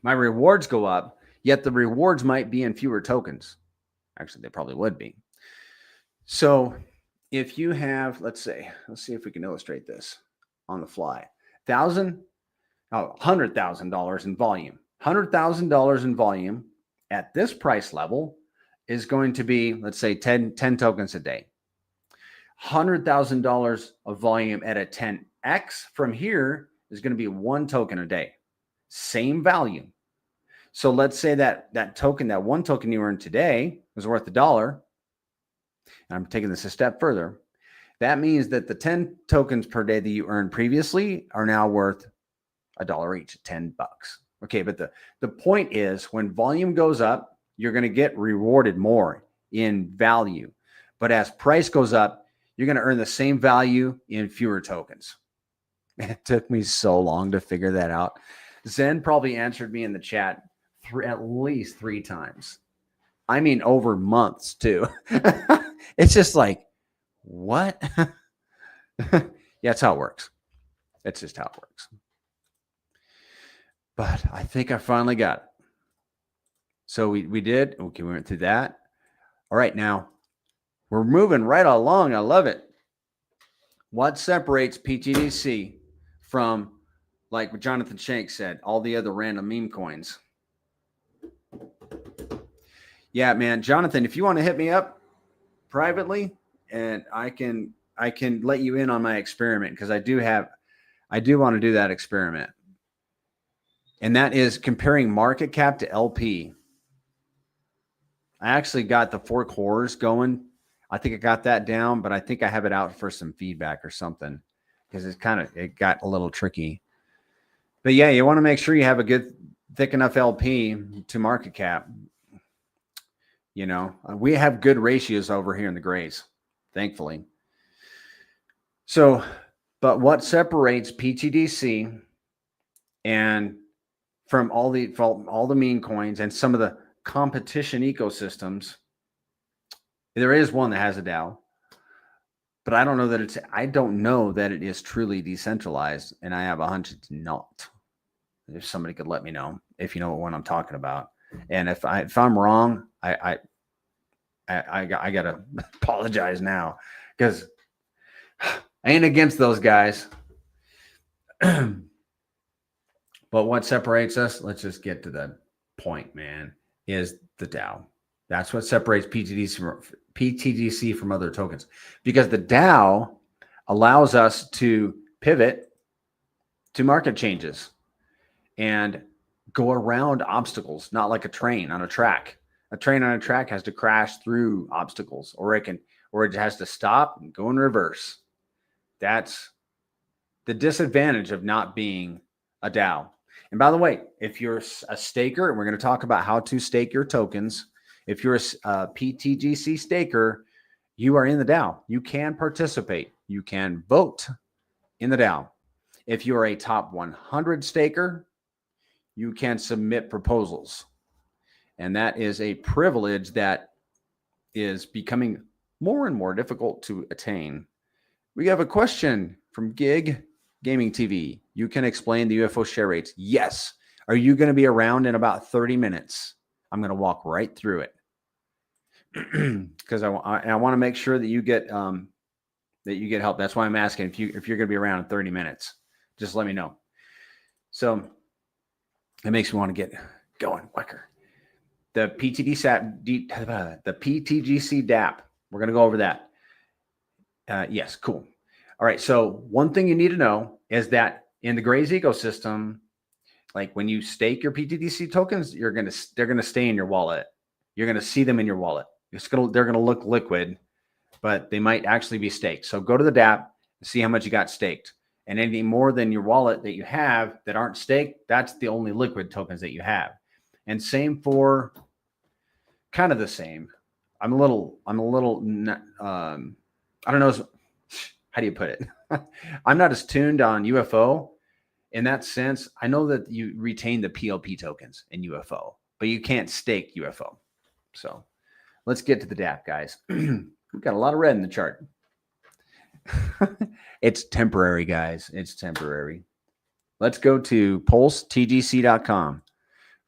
my rewards go up, yet the rewards might be in fewer tokens. Actually, they probably would be. So if you have, let's see if we can illustrate this on the fly. $100,000 in volume. $100,000 in volume at this price level is going to be, let's say, 10 tokens a day. $100,000 of volume at a 10x from here is going to be 1 token a day. Same value. So let's say that that 1 token you earned today was worth $1. And I'm taking this a step further. That means that the 10 tokens per day that you earned previously are now worth $1 each, $10. Okay, but the point is, when volume goes up, you're going to get rewarded more in value. But as price goes up, you're going to earn the same value in fewer tokens. It took me so long to figure that out. Zen probably answered me in the chat at least 3 times. I mean, over months too. It's just like, what? Yeah, that's how it works. That's just how it works. But I think I finally got it. So we did. Okay, we went through that. All right, now we're moving right along. I love it. What separates pTGC from, like what Jonathan Shank said, all the other random meme coins? Yeah, man, Jonathan, if you want to hit me up privately, and I can let you in on my experiment, because I do want to do that experiment. And that is comparing market cap to LP. I actually got the 4 cores going. I think I got that down, but I think I have it out for some feedback or something, because it got a little tricky. But yeah, you want to make sure you have a good, thick enough LP to market cap. You know, we have good ratios over here in the grays, thankfully. So, but what separates pTGC and from all the meme coins and some of the competition ecosystems, there is one that has a DAO, but I don't know that it is truly decentralized, and I have a hunch it's not. If somebody could let me know if you know what one I'm talking about, and if I'm wrong, I gotta apologize now, because I ain't against those guys. But what separates us, let's just get to the point, man, is the DAO. That's what separates pTGC from other tokens, because the DAO allows us to pivot to market changes and go around obstacles, not like a train on a track. A train on a track has to crash through obstacles, or it has to stop and go in reverse. That's the disadvantage of not being a DAO. And by the way, if you're a staker, and we're going to talk about how to stake your tokens. If you're a pTGC staker, you are in the DAO. You can participate. You can vote in the DAO. If you are a top 100 staker, you can submit proposals. And that is a privilege that is becoming more and more difficult to attain. We have a question from Gig Gaming TV. You can explain the UFO share rates. Yes. Are you going to be around in about 30 minutes? I'm going to walk right through it, because I want to make sure that you get help. That's why I'm asking if you're going to be around in 30 minutes. Just let me know. So it makes me want to get going quicker. The pTGC DApp. We're going to go over that. Yes, cool. All right. So one thing you need to know is that in the Grays ecosystem, like when you stake your pTGC tokens, they're going to stay in your wallet. You're going to see them in your wallet. They're going to look liquid, but they might actually be staked. So go to the DApp and see how much you got staked. And anything more than your wallet that you have that aren't staked, that's the only liquid tokens that you have. And same for kind of the same. I'm a little, I don't know. How do you put it? I'm not as tuned on UFO in that sense. I know that you retain the PLP tokens in UFO, but you can't stake UFO. So let's get to the DApp, guys. We've got a lot of red in the chart. It's temporary, guys. It's temporary. Let's go to PulseTGC.com.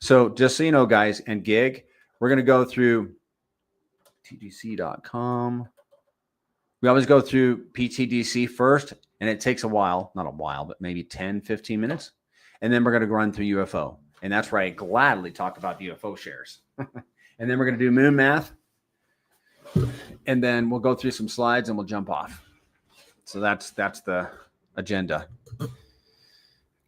So just so you know, guys, and Gig, we're going to go through TGC.com. We always go through pTGC first, And it takes a while, not a while, but maybe 10, 15 minutes. And then we're going to run through UFO. And that's where I gladly talk about UFO shares. And then we're going to do moon math. And then we'll go through some slides and we'll jump off. So that's the agenda.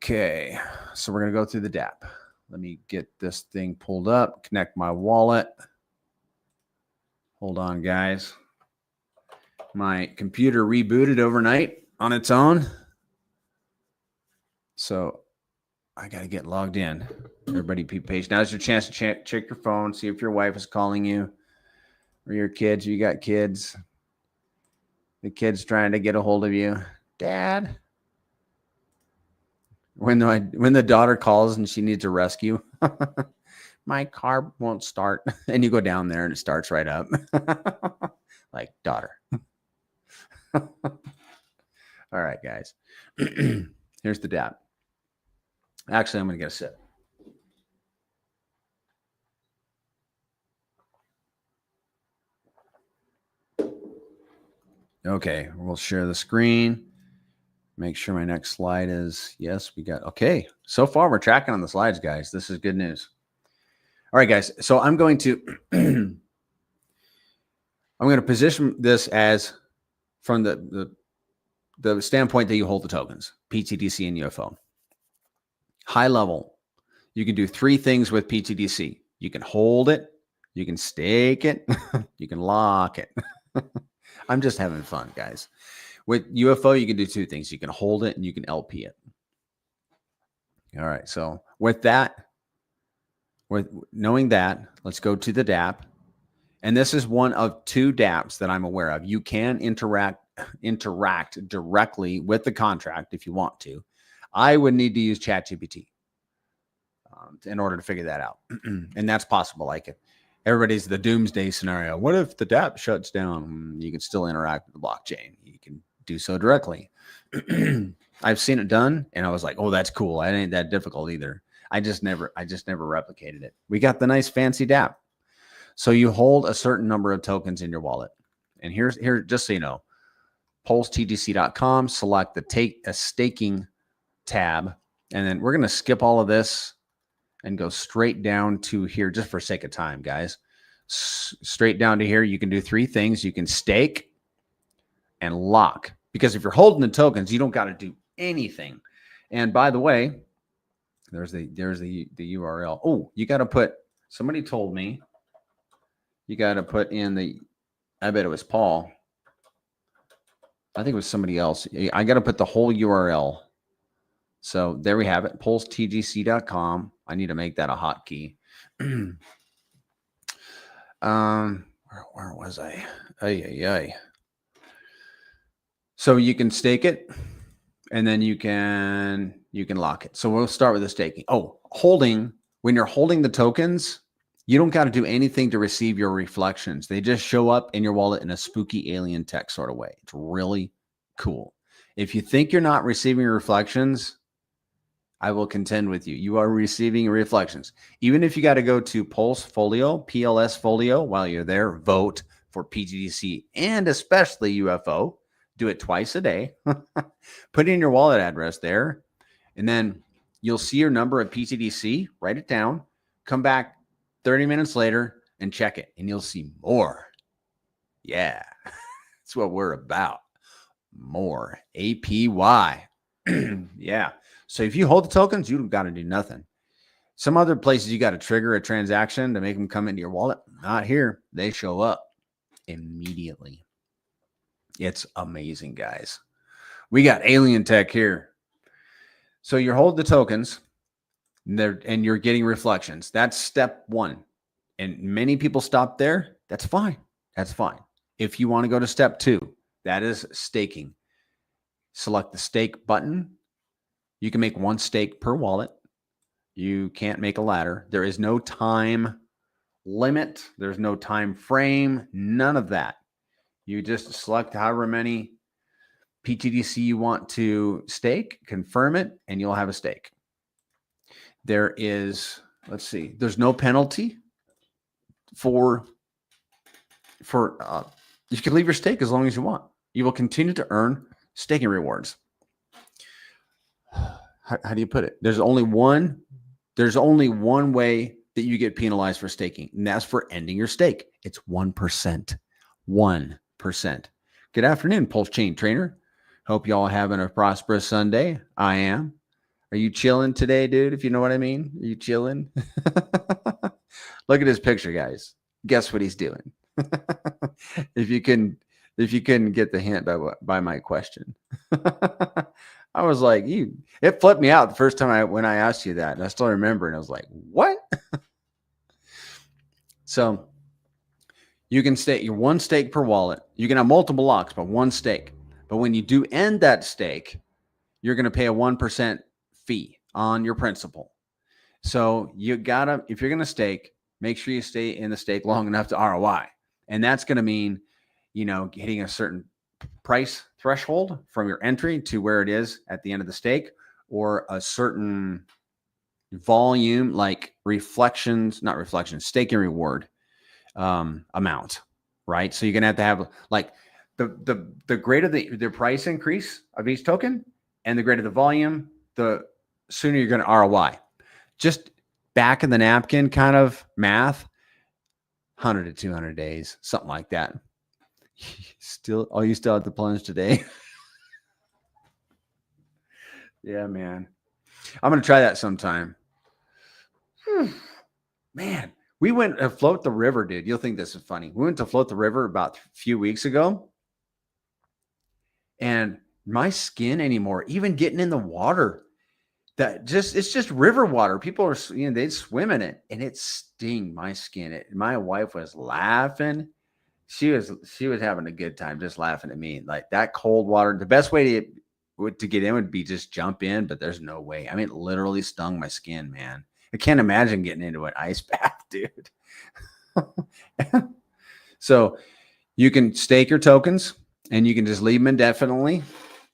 Okay. So we're going to go through the DApp. Let me get this thing pulled up, connect my wallet. Hold on, guys. My computer rebooted overnight on its own. So I got to get logged in. Everybody be patient. Now's your chance to check your phone, see if your wife is calling you or your kids. You got kids. The kid's trying to get a hold of you. Dad. When the daughter calls and she needs a rescue, my car won't start. And you go down there and it starts right up. Like, daughter. All right, guys. Here's the DApp. Actually, I'm going to get a sip. Okay, we'll share the screen. Make sure my next slide is, yes, we got, okay. So far, we're tracking on the slides, guys. This is good news. All right, guys. So I'm going to, I'm going to position this as from the standpoint that you hold the tokens, pTGC and UFO. High level, you can do 3 things with pTGC. You can hold it, you can stake it, you can lock it. I'm just having fun, guys. With UFO, you can do 2 things. You can hold it and you can LP it. All right. So with that, with knowing that, let's go to the DApp. And this is one of 2 dApps that I'm aware of. You can interact directly with the contract if you want to. I would need to use ChatGPT in order to figure that out. And that's possible. Like everybody's the doomsday scenario. What if the DApp shuts down? You can still interact with the blockchain. You can do so directly. I've seen it done and I was like, oh, that's cool. It ain't that difficult either. I just never replicated it. We got the nice fancy DApp. So you hold a certain number of tokens in your wallet. And here, just so you know, PulseTGC.com, select the take a staking tab. And then we're going to skip all of this and go straight down to here just for sake of time, guys. Straight down to here, you can do 3 things. You can stake and lock. Because if you're holding the tokens, you don't got to do anything. And by the way, there's the URL. Oh, you got to put, somebody told me, you got to put in the, I bet it was Paul. I think it was somebody else. I got to put the whole URL. So there we have it, PulseTGC.com. I need to make that a hotkey. Where was I? Ay. So you can stake it, and then you can lock it. So we'll start with the staking. Oh, holding. When you're holding the tokens, you don't got to do anything to receive your reflections. They just show up in your wallet in a spooky alien tech sort of way. It's really cool. If you think you're not receiving reflections, I will contend with you. You are receiving reflections. Even if you got to go to Pulse Folio, PLS Folio, while you're there, vote for pTGC and especially UFO. Do it twice a day. Put in your wallet address there, and then you'll see your number of pTGC. Write it down. Come back 30 minutes later and check it, and you'll see more. Yeah, that's what we're about. More APY. Yeah. So if you hold the tokens, you don't got to do nothing. Some other places you got to trigger a transaction to make them come into your wallet. Not here. They show up immediately. It's amazing, guys. We got alien tech here. So you're holding the tokens and you're getting reflections. That's step 1. And many people stop there. That's fine. That's fine. If you want to go to step 2, that is staking. Select the stake button. You can make 1 stake per wallet. You can't make a ladder. There is no time limit. There's no time frame. None of that. You just select however many pTGC you want to stake, confirm it, and you'll have a stake. There is, let's see, there's no penalty for you can leave your stake as long as you want. You will continue to earn staking rewards. how do you put it? There's only one way that you get penalized for staking, and that's for ending your stake. It's 1%. 1%. Good afternoon, PulseChain trainer. Hope y'all having a prosperous Sunday. I am. Are you chilling today, dude? If you know what I mean. Are you chilling? Look at his picture, guys. Guess what he's doing? if you couldn't get the hint by my question. I was like, it flipped me out the first time when I asked you that. And I still remember, and I was like, what? So you can stake your one stake per wallet. You can have multiple locks, but one stake. But when you do end that stake, you're going to pay a 1% fee on your principal. So you gotta, if you're going to stake, make sure you stay in the stake long enough to ROI. And that's going to mean, hitting a certain price threshold from your entry to where it is at the end of the stake, or a certain volume, like staking reward amount, right? So you're going to have like the greater the price increase of each token and the greater the volume, the sooner you're going to ROI. Just back in the napkin kind of math, 100 to 200 days, something like that. You still have to plunge today? Yeah, man. I'm going to try that sometime. Man, we went to float the river, dude. You'll think this is funny. We went to float the river about a few weeks ago. And my skin anymore, even getting in the water, it's just river water. People are, they swim in it, and it sting my skin. My wife was laughing. She was having a good time, just laughing at me. Like that cold water. The best way to get in would be just jump in, but there's no way. I mean, it literally stung my skin, man. I can't imagine getting into an ice bath, dude. So you can stake your tokens, and you can just leave them indefinitely.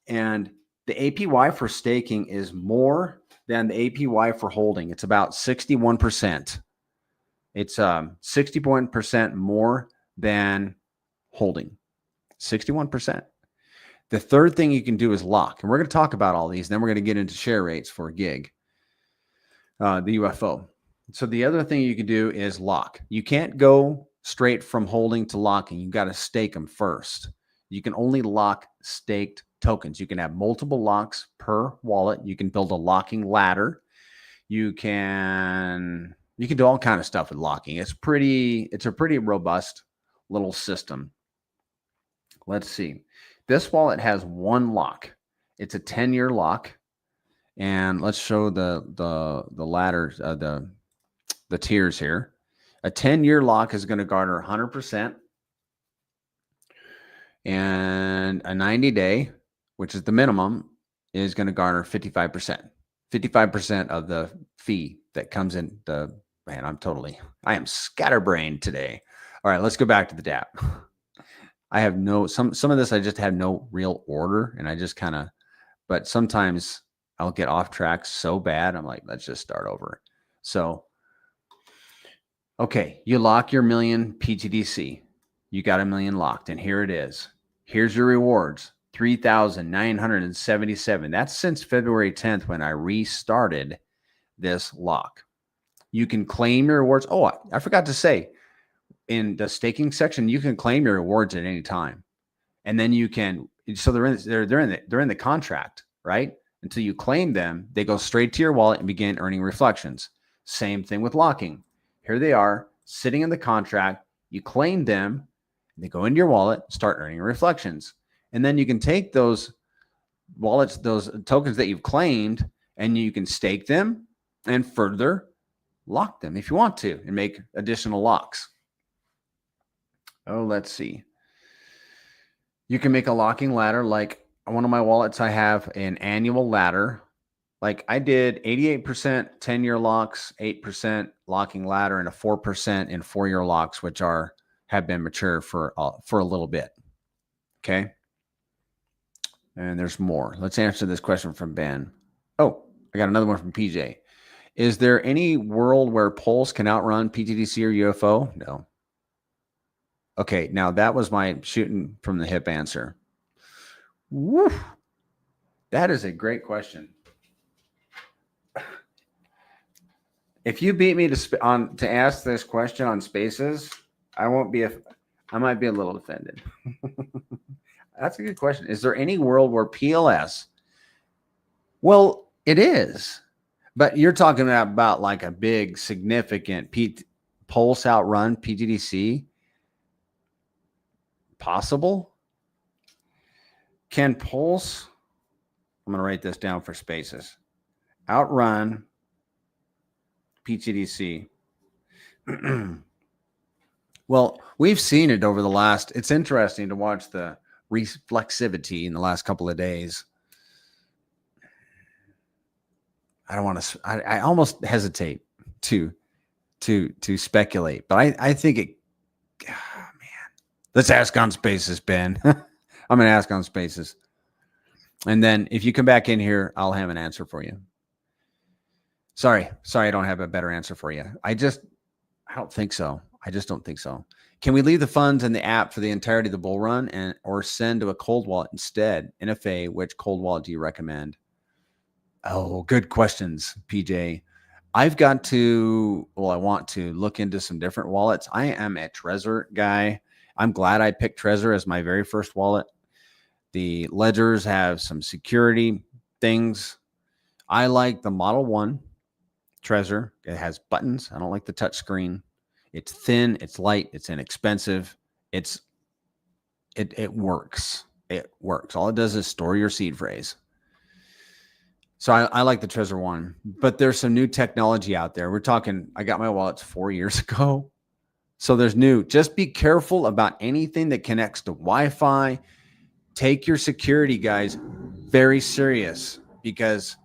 And the APY for staking is more than the APY for holding. It's about 61%. It's 61% more than holding. 61%. The third thing you can do is lock. And we're going to talk about all these. Then we're going to get into share rates for a gig, the UFO. So the other thing you can do is lock. You can't go straight from holding to locking. You got to stake them first. You can only lock staked tokens. You can have multiple locks per wallet. You can build a locking ladder. You can do all kind of stuff with locking. It's a pretty robust little system. Let's see. This wallet has one lock. It's a 10-year lock. And let's show the ladders, the tiers here. A 10-year lock is going to garner 100%. And a 90-day, which is the minimum, is going to garner 55%. 55% of the fee that comes in. I am scatterbrained today. All right, let's go back to the DApp. I have some of this I just have no real order, and I just but sometimes I'll get off track so bad. I'm like, let's just start over. So, okay, you lock your million pTGC. You got $1 million locked, and here it is. Here's your rewards, 3,977. That's since February 10th when I restarted this lock. You can claim your rewards. Oh, I forgot to say, in the staking section, you can claim your rewards at any time, and then you can. So they're in the contract, right? Until you claim them, they go straight to your wallet and begin earning reflections. Same thing with locking. Here they are sitting in the contract. You claim them. They go into your wallet, start earning reflections. And then you can take those wallets, those tokens that you've claimed, and you can stake them and further lock them if you want to and make additional locks. Oh, let's see. You can make a locking ladder. Like one of my wallets, I have an annual ladder. Like I did 88% 10-year locks, 8% locking ladder, and a 4% in 4-year locks, which have been mature for a little bit. Okay. And there's more. Let's answer this question from Ben. Oh, I got another one from PJ. Is there any world where Pulse can outrun pTGC or UFO? No. Okay. Now that was my shooting from the hip answer. Woo. That is a great question. If you beat me to ask this question on Spaces, I might be a little offended. That's a good question. Is there any world where PLS? Well, it is, but you're talking about like a big, significant Pulse outrun pTGC possible? Can Pulse? I'm going to write this down for Spaces. Outrun pTGC. Well, we've seen it over the last. It's interesting to watch the reflexivity in the last couple of days. I don't want to. I almost hesitate to speculate, but I think it. Oh, man, let's ask on Spaces, Ben. I'm going to ask on Spaces, and then if you come back in here, I'll have an answer for you. Sorry, I don't have a better answer for you. I don't think so. I just don't think so. Can we leave the funds in the app for the entirety of the bull run or send to a cold wallet instead? NFA, which cold wallet do you recommend? Oh, good questions, PJ. I want to look into some different wallets. I am a Trezor guy. I'm glad I picked Trezor as my very first wallet. The ledgers have some security things. I like the Model 1 Trezor. It has buttons. I don't like the touch screen. It's thin, it's light, it's inexpensive. It works. It works. All it does is store your seed phrase. So I like the Trezor 1, but there's some new technology out there. We're talking, I got my wallets 4 years ago. So there's new. Just be careful about anything that connects to Wi-Fi. Take your security, guys, very serious, because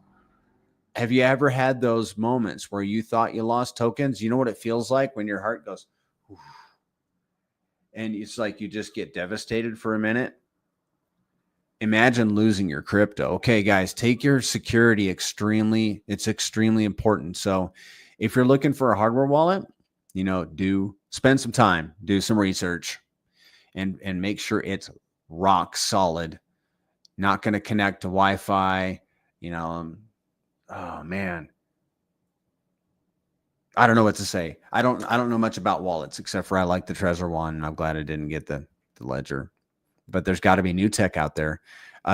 have you ever had those moments where you thought you lost tokens? You know what it feels like when your heart goes, oof, and it's like you just get devastated for a minute. Imagine losing your crypto. Okay, guys, take your security it's extremely important. So if you're looking for a hardware wallet, spend some time, do some research, and make sure it's rock solid, not going to connect to Wi-Fi, oh man. I don't know what to say. I don't know much about wallets except for I like the Trezor 1. And I'm glad I didn't get the Ledger. But there's got to be new tech out there.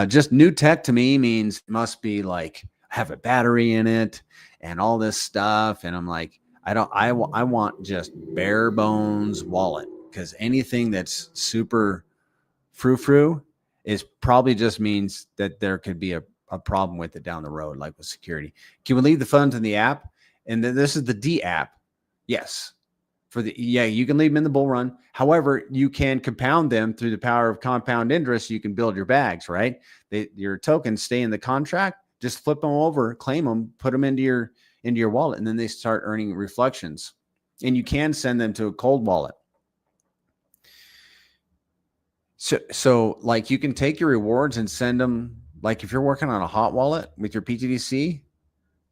Just new tech to me means it must be like have a battery in it and all this stuff. And I'm like, I want just bare bones wallet, because anything that's super frou-frou is probably just means that there could be a problem with it down the road, like with security. Can we leave the funds in the app? And then this is the D app. Yes. You can leave them in the bull run. However, you can compound them through the power of compound interest. You can build your bags, right? Your tokens stay in the contract. Just flip them over, claim them, put them into your wallet, and then they start earning reflections. And you can send them to a cold wallet. So like you can take your rewards and send them. Like if you're working on a hot wallet with your pTGC,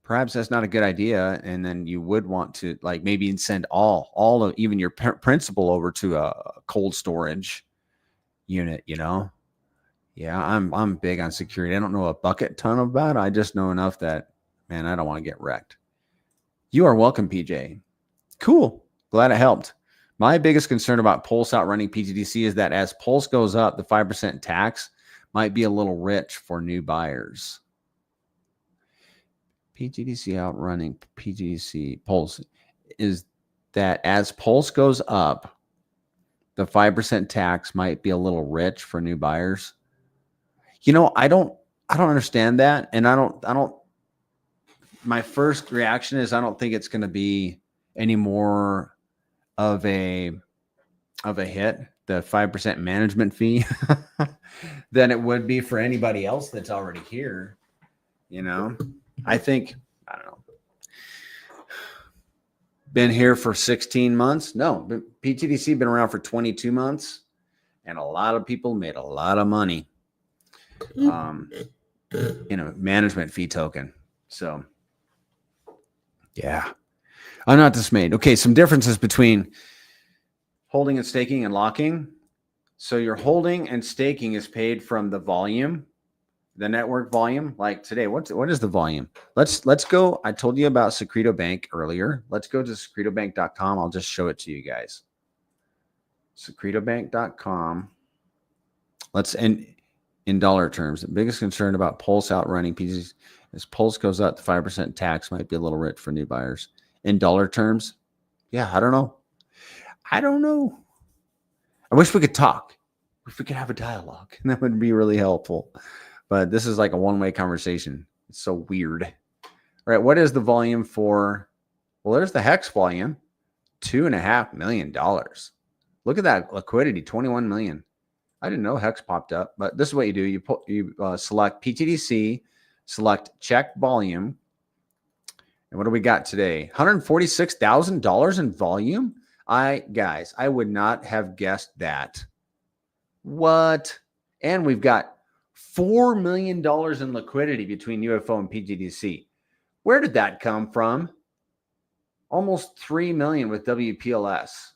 perhaps that's not a good idea. And then you would want to like maybe send all of even your principal over to a cold storage unit, Yeah, I'm big on security. I don't know a bucket ton about it. I just know enough that, man, I don't want to get wrecked. You are welcome, PJ. Cool. Glad it helped. My biggest concern about Pulse outrunning pTGC is that as Pulse goes up, the 5% tax might be a little rich for new buyers. pTGC outrunning pTGC Pulse is that as Pulse goes up, the 5% tax might be a little rich for new buyers. I don't understand that. And my first reaction is I don't think it's going to be any more of a hit, the 5% management fee, than it would be for anybody else that's already here. I think, I don't know, been here for 16 months. No, pTGC been around for 22 months, and a lot of people made a lot of money. Management fee token. So yeah, I'm not dismayed. Okay. Some differences between holding and staking and locking. So your holding and staking is paid from the volume. the network volume, like today, what is the volume? Let's go. I told you about Secreto Bank earlier. Let's go to secretobank.com. I'll just show it to you guys. Secretobank.com. Let's in dollar terms. The biggest concern about Pulse outrunning pieces is Pulse goes up to 5% tax might be a little rich for new buyers. In dollar terms, yeah, I don't know. I wish we could talk. If we could have a dialogue, that would be really helpful. But this is like a one-way conversation. It's so weird. All right, what is the volume for? Well, there's the Hex volume, $2.5 million. Look at that liquidity, 21 million. I didn't know Hex popped up, but this is what you do. You select pTGC, select check volume. And what do we got today? $146,000 in volume. Guys, I would not have guessed that. What? And we've got $4 million in liquidity between UFO and pTGC. Where did that come from? Almost 3 million with WPLS.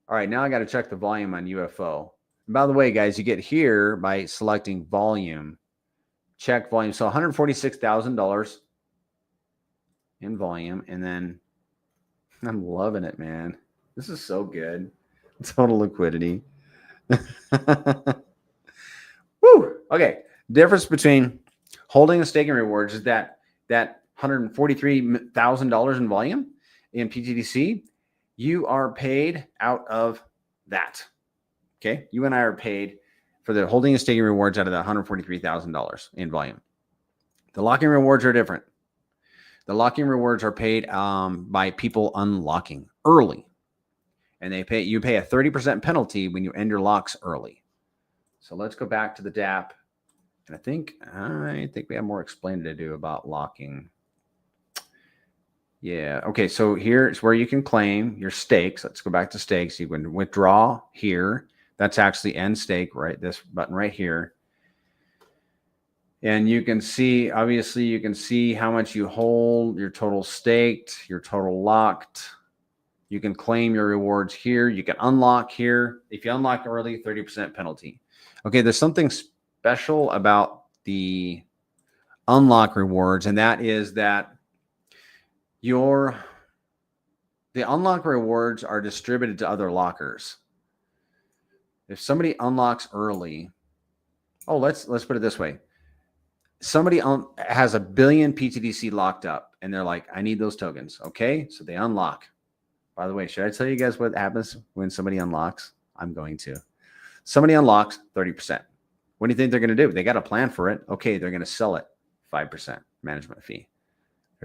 All right, now I got to check the volume on UFO. And by the way, guys, you get here by selecting volume. Check volume. So $146,000 in volume. And then I'm loving it, man. This is so good. Total liquidity. Woo! Okay. Difference between holding and staking rewards is that $143,000 in volume in pTGC, you are paid out of that. Okay. You and I are paid for the holding and staking rewards out of the $143,000 in volume. The locking rewards are different. The locking rewards are paid by people unlocking early. And you pay a 30% penalty when you end your locks early. So let's go back to the DApp. And I think we have more explaining to do about locking. Yeah. Okay. So here's where you can claim your stakes. Let's go back to stakes. You can withdraw here. That's actually end stake, right? This button right here. And you can see, obviously, you can see how much you hold, your total staked, your total locked. You can claim your rewards here. You can unlock here. If you unlock early, 30% penalty. Okay, there's something special about the unlock rewards, and that is that the unlock rewards are distributed to other lockers. If somebody unlocks early, let's put it this way. Somebody has 1 billion pTGC locked up, and they're like, I need those tokens. Okay, so they unlock. By the way, should I tell you guys what happens when somebody unlocks? I'm going to. Somebody unlocks 30%. What do you think they're going to do? They got a plan for it. Okay, they're going to sell it 5% management fee.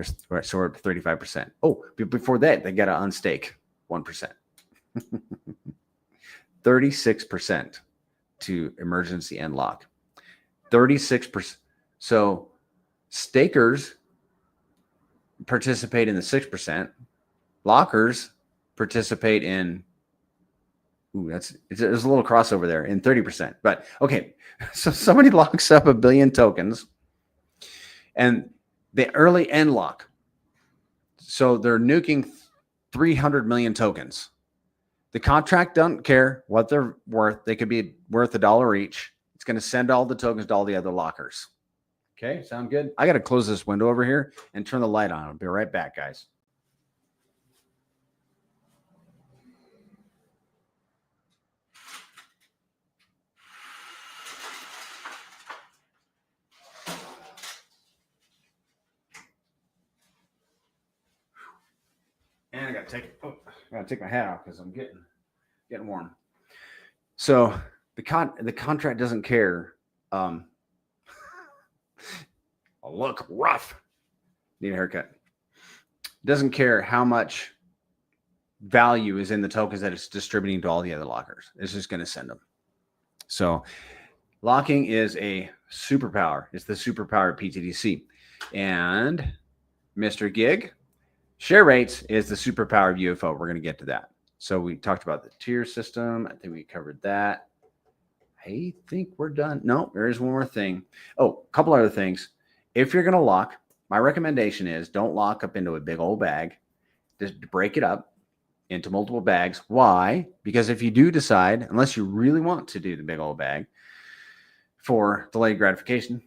So we're at 35%. Oh, before that, they got to unstake 1%. 36% to emergency end lock. 36%. So stakers participate in the 6%. Lockers participate in, there's a little crossover there, in 30%. But okay, so somebody locks up 1 billion tokens and they early end lock. So they're nuking 300 million tokens. The contract doesn't care what they're worth. They could be worth $1 each. It's going to send all the tokens to all the other lockers. Okay, sound good? I got to close this window over here and turn the light on. I'll be right back, guys. And I gotta take my hat off because I'm getting warm. So the contract doesn't care. I look rough. Need a haircut. Doesn't care how much value is in the tokens that it's distributing to all the other lockers. It's just going to send them. So locking is a superpower. It's the superpower of pTGC. And Mr. Gig, share rates is the superpower of UFO. We're going to get to that. So we talked about the tier system. I think we covered that. I think we're done. No, there is one more thing. Oh, a couple other things. If you're going to lock, my recommendation is don't lock up into a big old bag. Just break it up into multiple bags. Why? Because if you do decide, unless you really want to do the big old bag, for delayed gratification.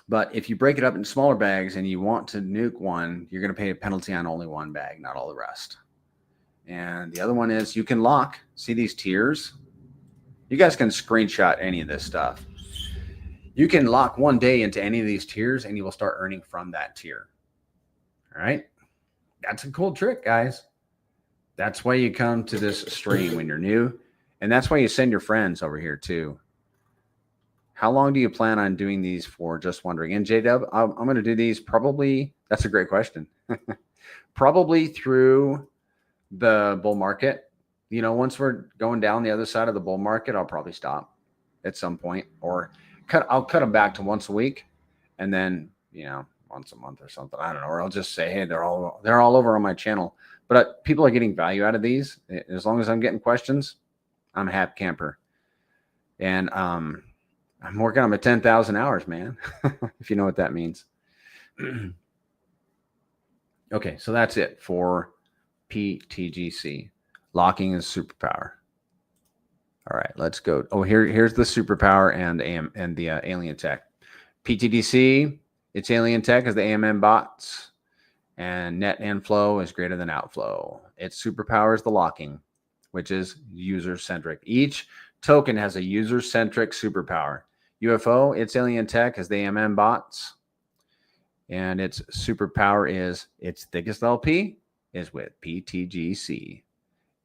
But if you break it up into smaller bags and you want to nuke one, you're going to pay a penalty on only one bag, not all the rest. And the other one is you can lock. See these tiers? You guys can screenshot any of this stuff. You can lock one day into any of these tiers and you will start earning from that tier. All right. That's a cool trick, guys. That's why you come to this stream when you're new. And that's why you send your friends over here too. How long do you plan on doing these for? Just wondering. And JW, I'm going to do these probably. That's a great question. Probably through the bull market. You know, once we're going down the other side of the bull market, I'll probably stop at some point, or I'll cut them back to once a week, and then, you know, once a month or something. I don't know. Or I'll just say, hey, they're all over on my channel. But people are getting value out of these. As long as I'm getting questions, I'm a happy camper. And I'm working on my 10,000 hours, man, if you know what that means. Okay, so that's it for pTGC. Locking is superpower. All right, let's go. Oh, here's the superpower and the alien tech. pTGC, its alien tech is the AMM bots, and net inflow is greater than outflow. Its superpower is the locking, which is user-centric. Each token has a user-centric superpower. UFO, its alien tech is the AMM bots, and its superpower is its thickest LP is with pTGC,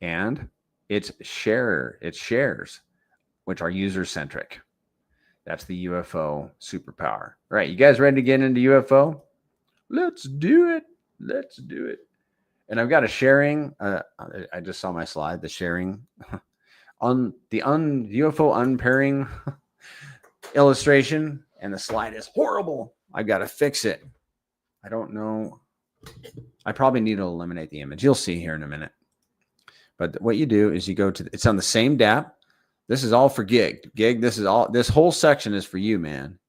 and its shares, which are user-centric. That's the UFO superpower. All right, you guys ready to get into UFO? Let's do it. Let's do it. And I've got a sharing. I just saw my slide. The sharing on the UFO unpairing illustration, and the slide is horrible. I got to fix it. I don't know. I probably need to eliminate the image. You'll see here in a minute. But what you do is you go to, it's on the same DApp. This is all for Gig. Gig, this whole section is for you, man.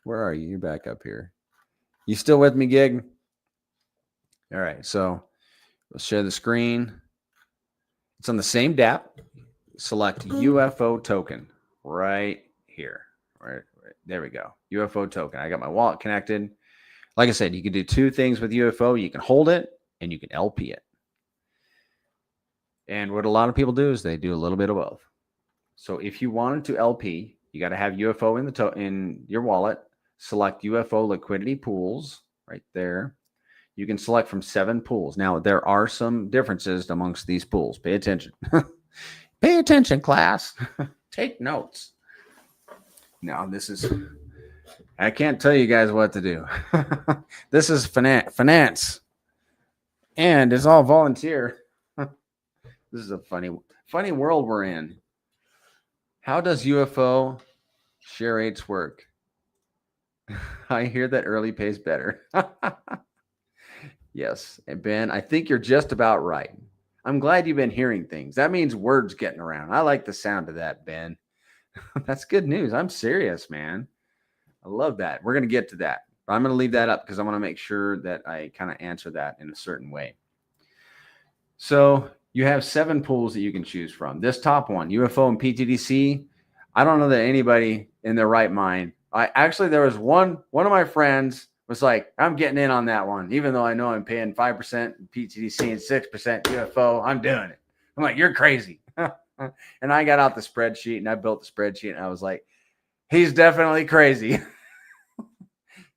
Where are you? You're back up here. You still with me, Gig? All right. So we'll share the screen. It's on the same DApp. Select UFO token right here. Right. There we go. UFO token. I got my wallet connected. Like I said, you can do two things with UFO. You can hold it and you can LP it. And what a lot of people do is they do a little bit of both. So if you wanted to LP, you got to have UFO in your wallet. Select UFO liquidity pools right there. You can select from 7 pools. Now, there are some differences amongst these pools. Pay attention. Pay attention, class. Take notes. Now, this is, I can't tell you guys what to do. This is finance. And it's all volunteer. This is a funny world we're in. How does UFO share rates work? I hear that early pays better. Yes, and Ben, I think you're just about right. I'm glad you've been hearing things. That means words getting around. I like the sound of that, Ben. That's good news. I'm serious, man. I love that. We're going to get to that. But I'm going to leave that up because I want to make sure that I kind of answer that in a certain way. So you have 7 pools that you can choose from. This top one, UFO and pTGC, I don't know that anybody in their right mind. There was one of my friends was like, I'm getting in on that one, even though I know I'm paying 5% pTGC and 6% UFO. I'm doing it. I'm like, you're crazy. And I got out the spreadsheet and I built the spreadsheet and I was like, he's definitely crazy.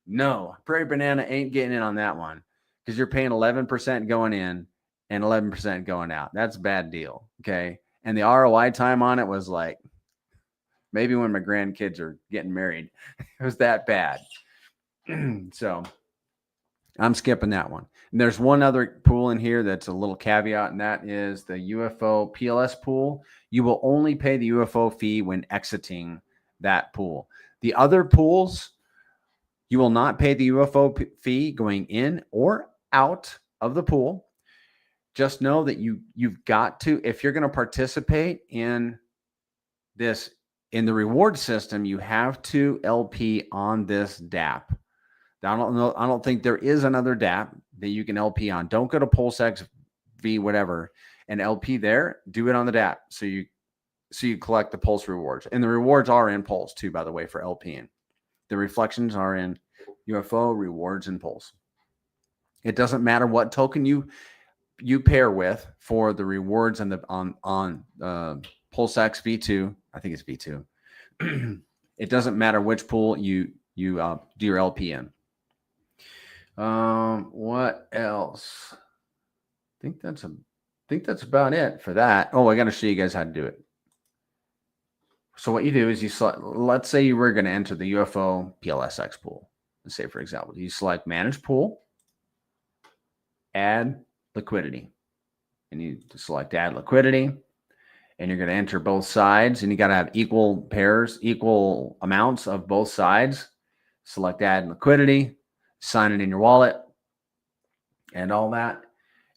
No, Prairie Banana ain't getting in on that one because you're paying 11% going in and 11% going out. That's a bad deal. Okay. And the ROI time on it was like, maybe when my grandkids are getting married, it was that bad. So I'm skipping that one. And there's one other pool in here that's a little caveat, and that is the UFO PLS pool. You will only pay the UFO fee when exiting that pool. The other pools, you will not pay the UFO fee going in or out of the pool. Just know that you've got to, if you're going to participate in this, in the reward system, you have to LP on this DApp. I don't think there is another DApp that you can LP on. Don't go to PulseX V whatever and LP there. Do it on the DApp. So you So you collect the Pulse rewards. And the rewards are in Pulse too, by the way, for LPing. The reflections are in UFO, rewards, and Pulse. It doesn't matter what token you pair with for the rewards and the on PulseX V2. I think it's V2. It doesn't matter which pool you do your LP in. What else? I think that's about it for that. Oh, I got to show you guys how to do it. So what you do is you select, let's say you were going to enter the UFO PLSX pool. Let's say, for example, you select manage pool, add liquidity, and you select add liquidity, and you're going to enter both sides, and you got to have equal pairs, equal amounts of both sides. Select add liquidity, sign it in your wallet, and all that.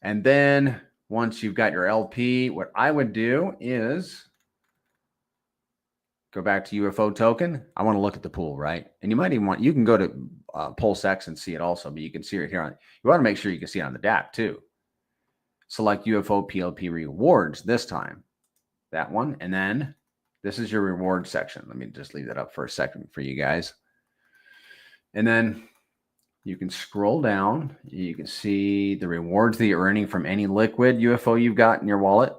And then once you've got your LP, what I would do is go back to UFO token. I want to look at the pool, right? And you might even you can go to PulseX and see it also, but you can see it here. You want to make sure you can see it on the DApp too. Select UFO PLP rewards this time, that one. And then this is your reward section. Let me just leave that up for a second for you guys. And then you can scroll down. You can see the rewards that you're earning from any liquid UFO you've got in your wallet.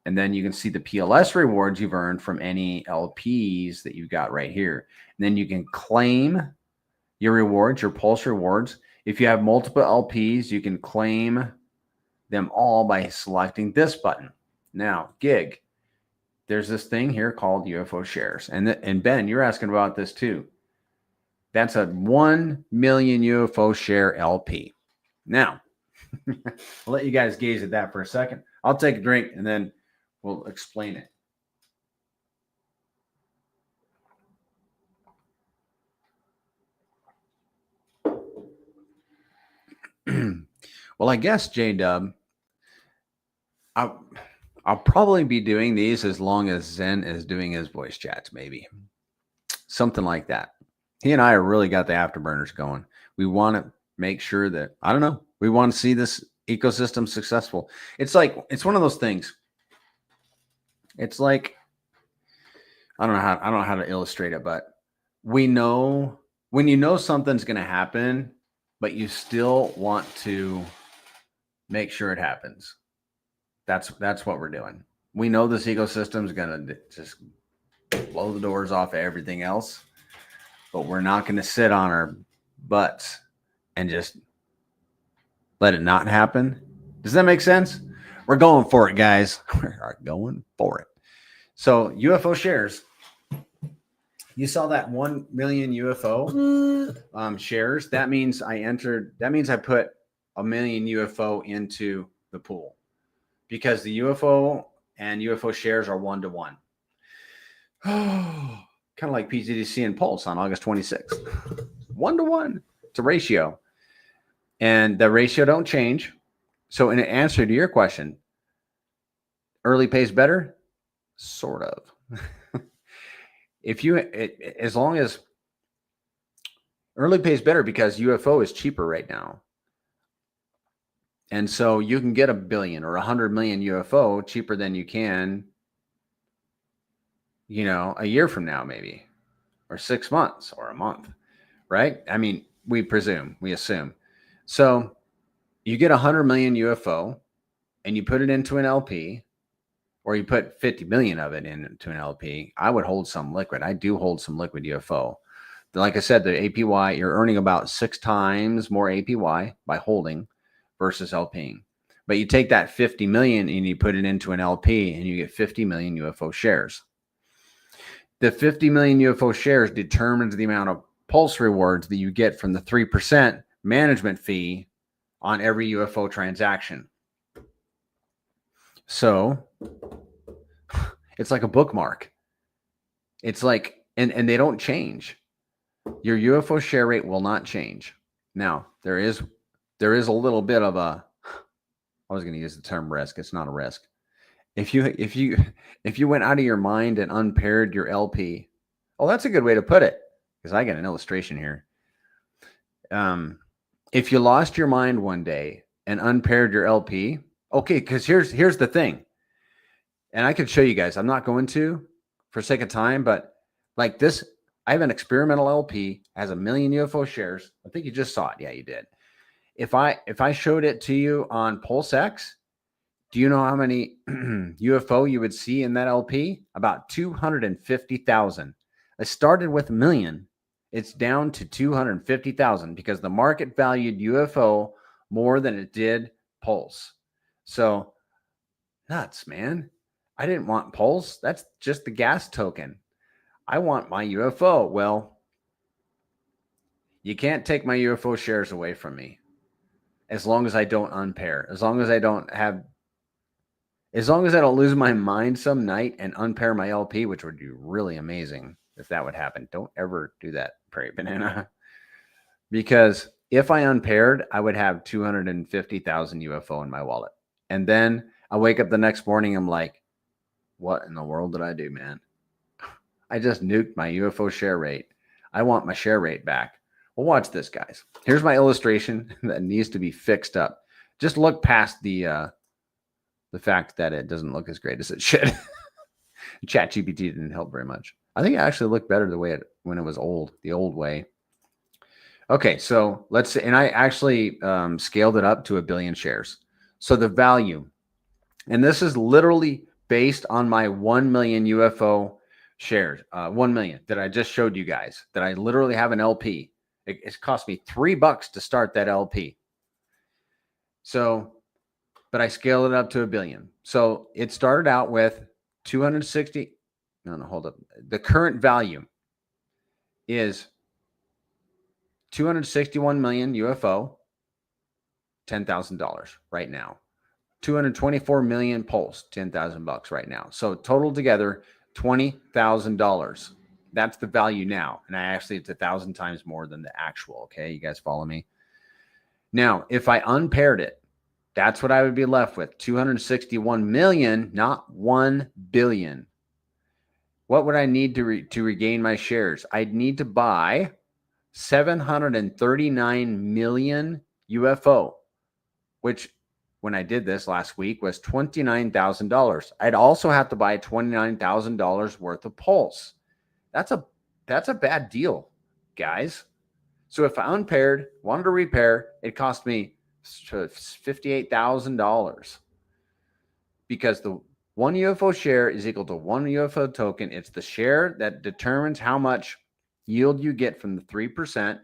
And then you can see the PLS rewards you've earned from any LPs that you've got right here. And then you can claim your rewards, your Pulse rewards. If you have multiple LPs, you can claim them all by selecting this button. Now, gig, there's this thing here called UFO shares. And Ben, you're asking about this too. That's a 1 million UFO share LP. Now, I'll let you guys gaze at that for a second. I'll take a drink and then we'll explain it. Well, I guess, J-Dub, I'll probably be doing these as long as Zen is doing his voice chats, maybe. Something like that. He and I have really got the afterburners going. We want to make sure that, I don't know, we want to see this ecosystem successful. It's one of those things. It's like, I don't know how to illustrate it, but we know when you know something's going to happen, but you still want to make sure it happens. That's what we're doing. We know this ecosystem is going to just blow the doors off of everything else, but we're not going to sit on our butts and just let it not happen. Does that make sense? We're going for it, guys. We're going for it. So UFO shares. You saw that 1 million UFO shares. That means I put 1 million UFO into the pool because the UFO and UFO shares are 1-to-1. Oh, kind of like pTGC and Pulse on August 26th. 1-to-1. It's a ratio. And the ratio don't change. So in answer to your question, early pays better? Sort of. As long as early pays better because UFO is cheaper right now. And so you can get 1 billion or 100 million UFO cheaper than you can, a year from now, maybe, or 6 months or a month, right? I mean, we assume. So you get 100 million UFO and you put it into an LP, or you put 50 million of it into an LP. I would hold some liquid. I do hold some liquid UFO. Like I said, the APY, you're earning about 6 times more APY by holding versus LPing. But you take that 50 million and you put it into an LP and you get 50 million UFO shares. The 50 million UFO shares determines the amount of Pulse rewards that you get from the 3% management fee on every UFO transaction. So it's like a bookmark. It's like, and they don't change. Your UFO share rate will not change. Now, there is a little bit of I was going to use the term risk. It's not a risk. If you went out of your mind and unpaired your LP, that's a good way to put it, because I got an illustration here. If you lost your mind one day and unpaired your LP, okay, because here's the thing. And I could show you guys. I'm not going to for sake of time, but like this, I have an experimental LP, has 1 million UFO shares. I think you just saw it. Yeah, you did. If I showed it to you on PulseX, do you know how many UFO you would see in that LP? About 250,000. I started with 1 million. It's down to 250,000 because the market valued UFO more than it did Pulse. So nuts, man. I didn't want Pulse. That's just the gas token. I want my UFO. Well, you can't take my UFO shares away from me as long as I don't unpair, as long as I don't lose my mind some night and unpair my LP, which would be really amazing if that would happen. Don't ever do that, Prairie Banana. Because if I unpaired, I would have 250,000 UFO in my wallet. And then I wake up the next morning, I'm like, what in the world did I do, man? I just nuked my UFO share rate. I want my share rate back. Well, watch this, guys. Here's my illustration that needs to be fixed up. Just look past the fact that it doesn't look as great as it should. ChatGPT didn't help very much. I think it actually looked better the way when it was old, the old way. Okay, so let's say, and I actually scaled it up to 1 billion shares. So the value, and this is literally based on my 1 million UFO shares, 1 million that I just showed you guys, that I literally have an LP. It cost me $3 to start that LP. So, but I scaled it up to 1 billion. So it started out with 260. No, hold up. The current value is 261 million UFO, $10,000 right now. 224 million Pulse, $10,000 right now. So total together, $20,000. That's the value now. And it's 1,000 times more than the actual. Okay, you guys follow me? Now, if I unpaired it, that's what I would be left with. 261 million, not 1 billion. What would I need to regain my shares? I'd need to buy 739 million UFO, which when I did this last week was $29,000. I'd also have to buy $29,000 worth of Pulse. That's a bad deal, guys. So if I unpaired, wanted to repair, it cost me $58,000 because the one UFO share is equal to one UFO token. It's the share that determines how much yield you get from the 3%.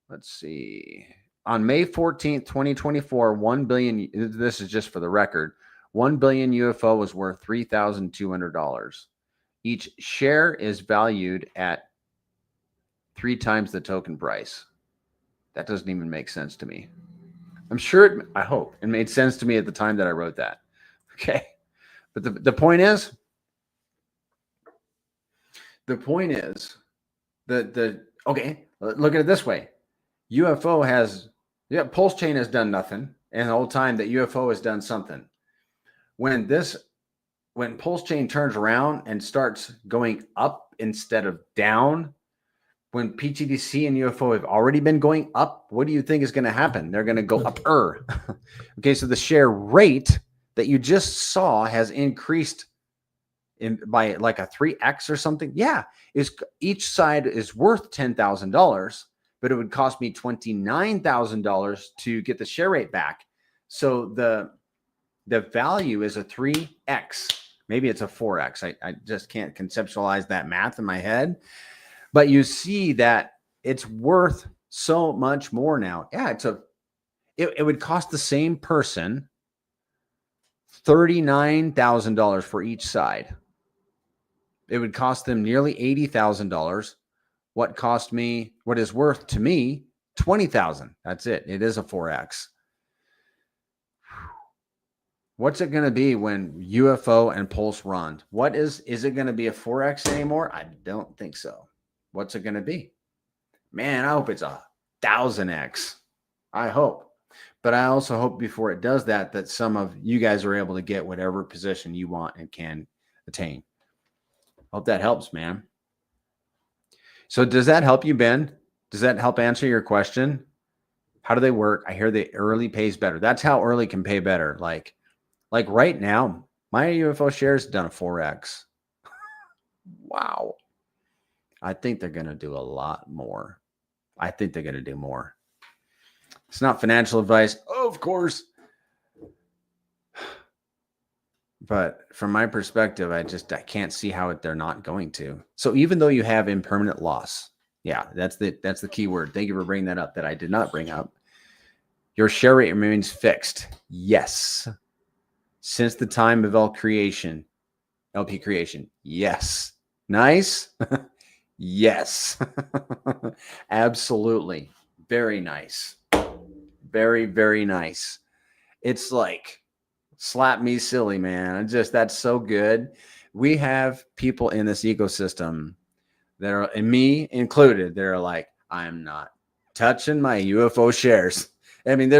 Let's see. On May 14th, 2024, 1 billion, this is just for the record, 1 billion UFO was worth $3,200. Each share is valued at 3 times the token price. That doesn't even make sense to me. I'm sure, I hope it made sense to me at the time that I wrote that. Okay. But the point is, okay, look at it this way. PulseChain has done nothing. And the whole time that UFO has done something. When PulseChain turns around and starts going up instead of down, when pTGC and UFO have already been going up, what do you think is going to happen? They're going to go up. Okay, so the share rate that you just saw has increased by like a 3x or something. Yeah, each side is worth $10,000, but it would cost me $29,000 to get the share rate back. So the value is a 3x. Maybe it's a 4x. I just can't conceptualize that math in my head. But you see that it's worth so much more now. Yeah, it would cost the same person $39,000 for each side. It would cost them nearly $80,000. What is worth to me, $20,000. That's it. It is a 4x. What's it going to be when UFO and Pulse run? Is it going to be a 4x anymore? I don't think so. What's it going to be? Man, I hope it's 1,000x. I hope. But I also hope before it does that some of you guys are able to get whatever position you want and can attain. Hope that helps, man. So does that help you, Ben? Does that help answer your question? How do they work? I hear the early pays better. That's how early can pay better. Like right now, My UFO shares done a 4x. Wow. I think they're going to do a lot more. I think they're going to do more. It's not financial advice, of course. But from my perspective, I can't see how they're not going to. So even though you have impermanent loss, yeah, that's the key word. Thank you for bringing that up that I did not bring up. Your share rate remains fixed. Yes. Since the time of LP creation. Yes. Nice. Yes. Absolutely. Very nice. Very, very nice. It's like, slap me silly, man. That's so good. We have people in this ecosystem that are, and me included, they're like, I'm not touching my UFO shares. I mean,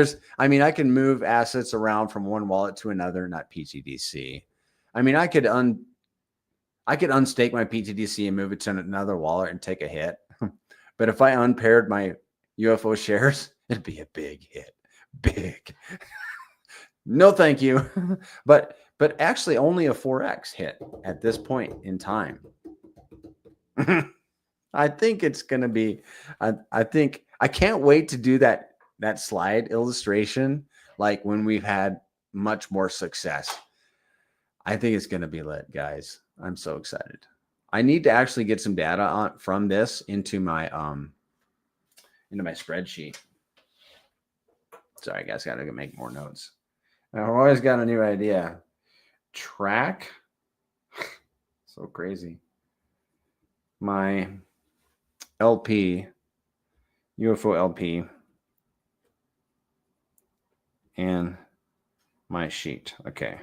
I can move assets around from one wallet to another, not pTGC. I mean, I could unstake my pTGC and move it to another wallet and take a hit. But if I unpaired my UFO shares, it'd be a big hit. Big. No, thank you. But actually only a 4x hit at this point in time. I think it's going to be, I think I can't wait to do that slide illustration. Like when we've had much more success, I think it's going to be lit, guys. I'm so excited. I need to actually get some data from this into my spreadsheet. Sorry, guys, got to make more notes. I've always got a new idea. Track. So crazy. My LP, UFO LP, and my sheet. Okay.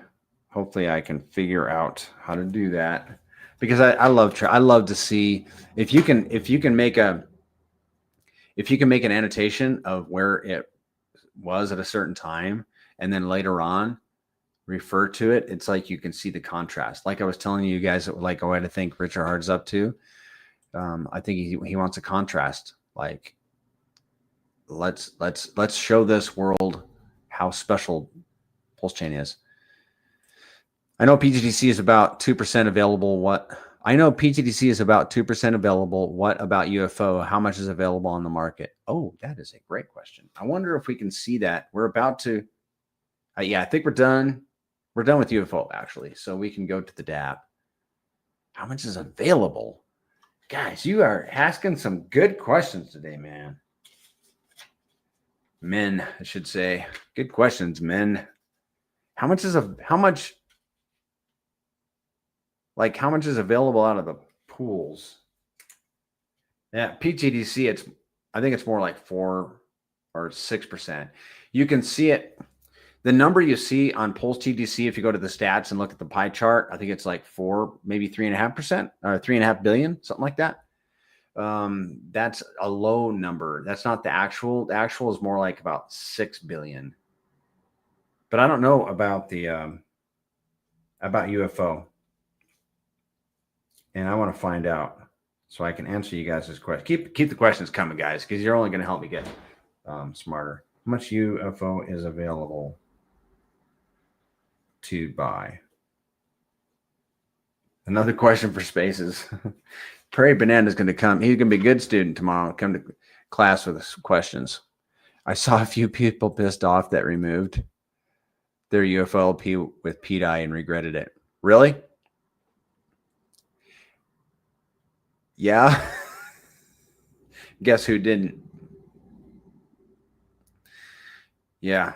Hopefully I can figure out how to do that, because I love to see if you can make an annotation of where it was at a certain time, and then later on refer to it. It's like you can see the contrast. Like I was telling you guys, like what I think Richard Hard's up to. I think he wants a contrast. Like let's show this world how special PulseChain is. I know pTGC is about 2% available. What about UFO? How much is available on the market? Oh, that is a great question. I wonder if we can see that. We're about to. Yeah, I think we're done. We're done with UFO, actually. So we can go to the DApp. How much is available? Guys, you are asking some good questions today, man. Men, I should say. Good questions, men. How much is available out of the pools? Yeah, pTGC, I think it's more like 4 or 6%. You can see it. The number you see on PulseTGC, if you go to the stats and look at the pie chart, I think it's like 4, maybe 3.5% or 3.5 billion, something like that. That's a low number. That's not the actual. The actual is more like about 6 billion. But I don't know about the about UFO, and I want to find out so I can answer you guys' question. Keep the questions coming, guys, because you're only going to help me get smarter. How much UFO is available to buy? Another question for Spaces. Prairie Banana is going to come. He's going to be a good student tomorrow. Come to class with us questions. I saw a few people pissed off that removed their UFO LP with PDI and regretted it. Really? Yeah. Guess who didn't? Yeah.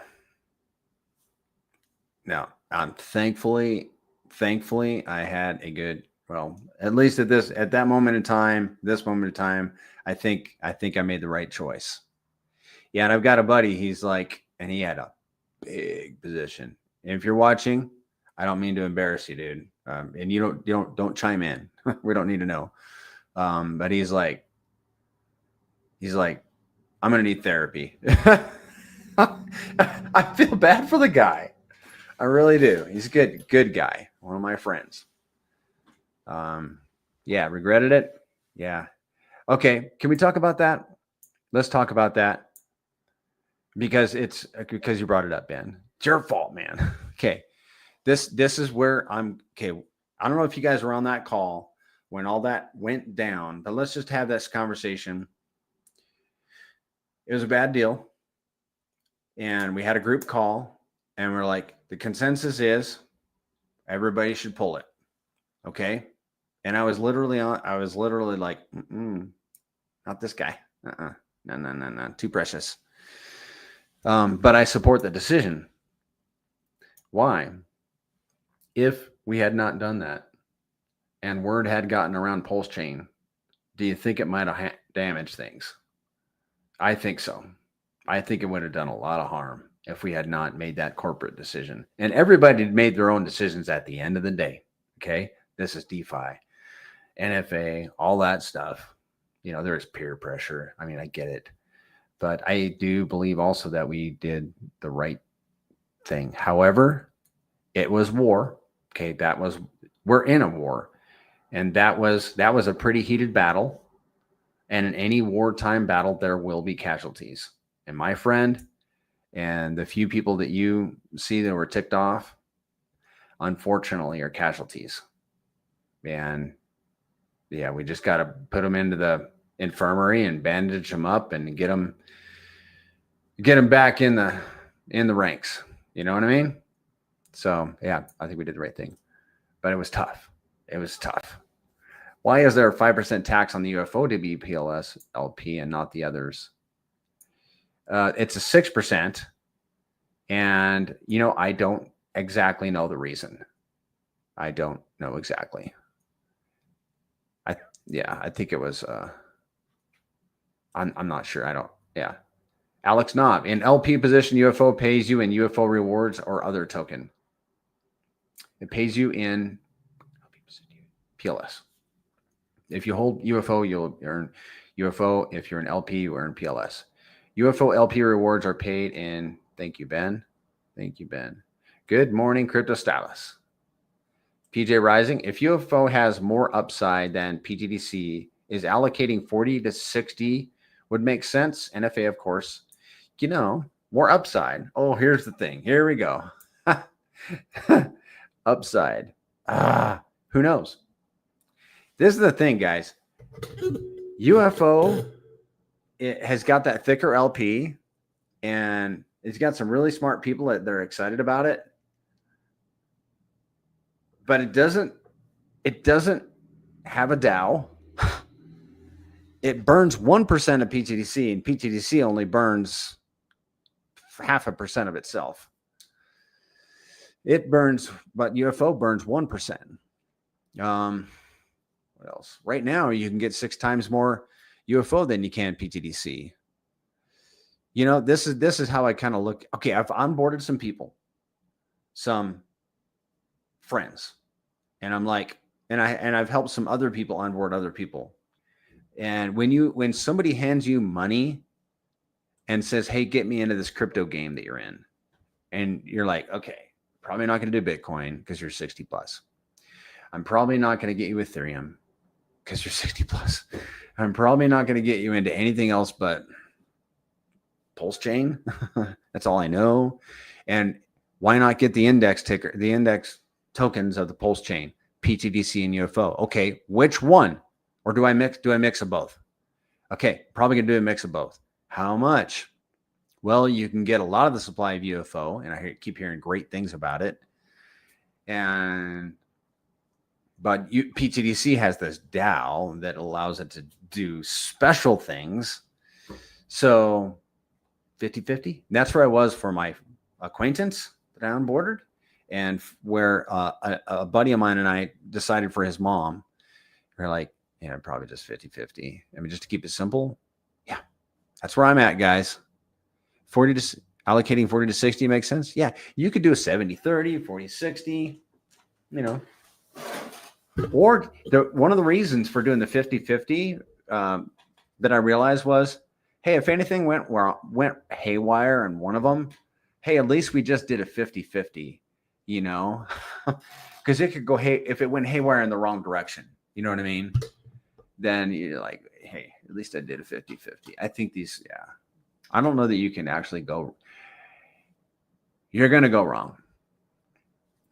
Now, thankfully, I had a good, well, at least at that moment in time, I think I made the right choice. Yeah. And I've got a buddy, he's like, and he had a big position. And if you're watching, I don't mean to embarrass you, dude. And you don't chime in. We don't need to know. But he's like, I'm going to need therapy. I feel bad for the guy. I really do. He's a good guy. One of my friends. Yeah, regretted it. Yeah. Okay. Can we talk about that? Let's talk about that, because you brought it up, Ben. It's your fault, man. Okay. This is where I'm okay. I don't know if you guys were on that call when all that went down, but let's just have this conversation. It was a bad deal. And we had a group call and we're like, the consensus is everybody should pull it. Okay. And I was literally like, not this guy. No. Too precious. But I support the decision. Why? If we had not done that and word had gotten around PulseChain, do you think it might have damaged things? I think so. I think it would have done a lot of harm if we had not made that corporate decision. And everybody made their own decisions at the end of the day. Okay. This is DeFi, NFA, all that stuff. There's peer pressure. I mean, I get it. But I do believe also that we did the right thing. However, it was war. Okay. We're in a war. And that was a pretty heated battle. And in any wartime battle, there will be casualties. And my friend and the few people that you see that were ticked off, unfortunately, are casualties. And yeah, we just got to put them into the infirmary and bandage them up and get them back in the ranks. You know what I mean? So yeah, I think we did the right thing, but it was tough. Why is there a 5% tax on the UFO to be PLS LP and not the others? It's a 6%. And, I don't exactly know the reason. I don't know exactly. I think it was, I'm not sure. Yeah. Alex Knob, in LP position, UFO pays you in UFO rewards or other token. It pays you in PLS. If you hold UFO, you'll earn UFO. If you're an LP, you earn PLS. UFO LP rewards are paid in. Thank you, Ben. Good morning, Crypto Stylus. PJ Rising. If UFO has more upside than pTGC, is allocating 40 to 60 would make sense. NFA, of course. More upside. Oh, here's the thing. Here we go. Upside. Who knows? This is the thing, guys. UFO, it has got that thicker LP, and it's got some really smart people that they're excited about it. But it doesn't have a DAO. It burns 1% of pTGC, and pTGC only burns 0.5% of itself. But UFO burns 1%. What else? Right now, you can get 6 times more UFO than you can pTGC. This is how I kind of look. Okay, I've onboarded some people, some friends, and I'm like, and I've helped some other people onboard other people. And when somebody hands you money and says, "Hey, get me into this crypto game that you're in," and you're like, "Okay, probably not going to do Bitcoin because you're 60 plus. I'm probably not going to get you Ethereum because you're 60 plus. I'm probably not going to get you into anything else but PulseChain. That's all I know. And why not get the index tokens of the PulseChain, pTGC and UFO? Okay, which one? Or do I mix of both? Okay, probably gonna do a mix of both. How much? Well, you can get a lot of the supply of UFO, and I keep hearing great things about it. But pTGC has this DAO that allows it to do special things. So 50-50. That's where I was for my acquaintance that I onboarded, and where a buddy of mine and I decided for his mom. We're like, yeah, probably just 50-50. I mean, just to keep it simple. Yeah, that's where I'm at, guys. Allocating 40 to 60 makes sense. Yeah, you could do a 70-30, 40-60, Or one of the reasons for doing the 50-50 that I realized was, hey, if anything went haywire in one of them, hey, at least we just did a 50-50, because it could go, if it went haywire in the wrong direction, you know what I mean? Then you're like, hey, at least I did a 50-50. I think I don't know that you can actually you're going to go wrong.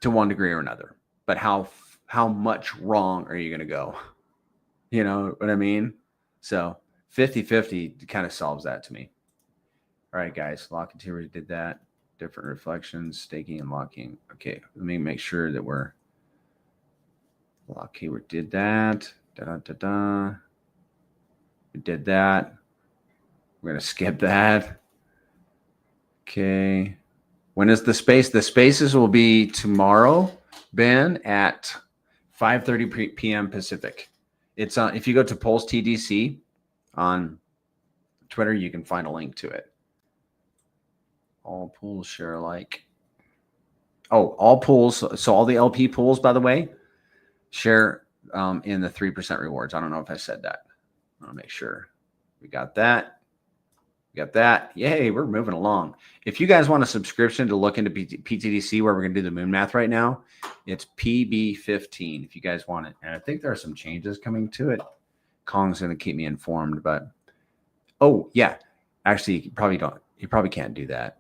to one degree or another. But how much wrong are you going to go? You know what I mean? So 50-50 kind of solves that to me. All right, guys, lock and tier did that. Different reflections, staking and locking. Okay, let me make sure that we're lock keyword did that. We did that. We're going to skip that. Okay. When is the space? The spaces will be tomorrow, Ben, at 5:30 p.m. Pacific. It's on. If you go to PulseTGC on Twitter, you can find a link to it. All pools share alike. Oh, all pools. So all the LP pools, by the way, share in the 3% rewards. I don't know if I said that. I want to make sure we got that. We got that. Yay, we're moving along. If you guys want a subscription to look into pTGC, where we're going to do the moon math right now, it's PB15 if you guys want it. And I think there are some changes coming to it. Kong's going to keep me informed, but oh yeah, actually, you probably can't do that.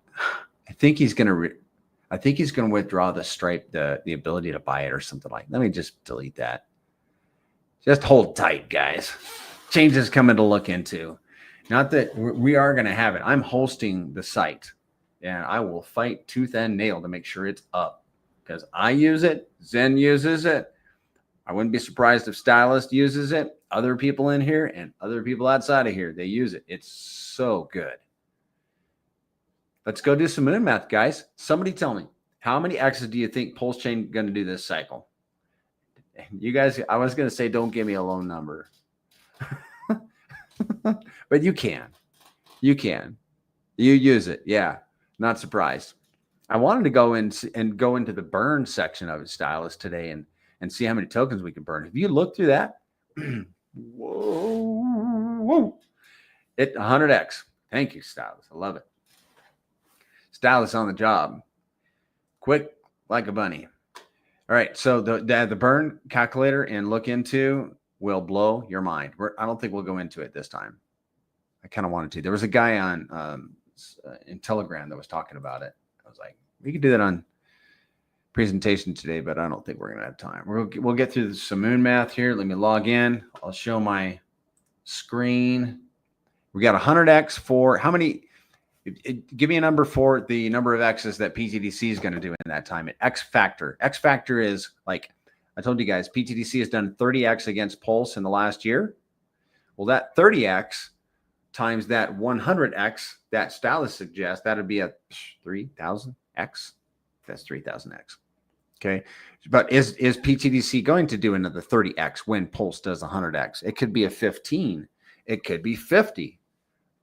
I think he's going to withdraw the Stripe, the ability to buy it or something like that. Let me just delete that. Just hold tight, guys. Changes coming to look into. Not that we are going to have it. I'm hosting the site, and I will fight tooth and nail to make sure it's up because I use it. Zen uses it. I wouldn't be surprised if Stylist uses it. Other people in here and other people outside of here, they use it. It's so good. Let's go do some moon math, guys. Somebody tell me, how many X's do you think PulseChain going to do this cycle? You guys, I was going to say, don't give me a low number. But you can. You use it. Yeah. Not surprised. I wanted to go in and go into the burn section of Stylist today and see how many tokens we can burn. If you look through that, whoa. It 100x. Thank you, Stylist. I love it. Stylist on the job. Quick like a bunny. All right. So the burn calculator and look into will blow your mind. I don't think we'll go into it this time. I kind of wanted to. There was a guy on in Telegram that was talking about it. I was like, we could do that on presentation today, but I don't think we're going to have time. We'll get through some moon math here. Let me log in. I'll show my screen. We got 100x for how many? Give me a number for the number of X's that pTGC is going to do in that time. X factor. X factor is like, I told you guys, pTGC has done 30x against Pulse in the last year. Well, that 30x times that 100x that Stylist suggests, that would be a 3,000x. That's 3,000x. Okay. But is pTGC going to do another 30x when Pulse does 100x? It could be a 15. It could be 50.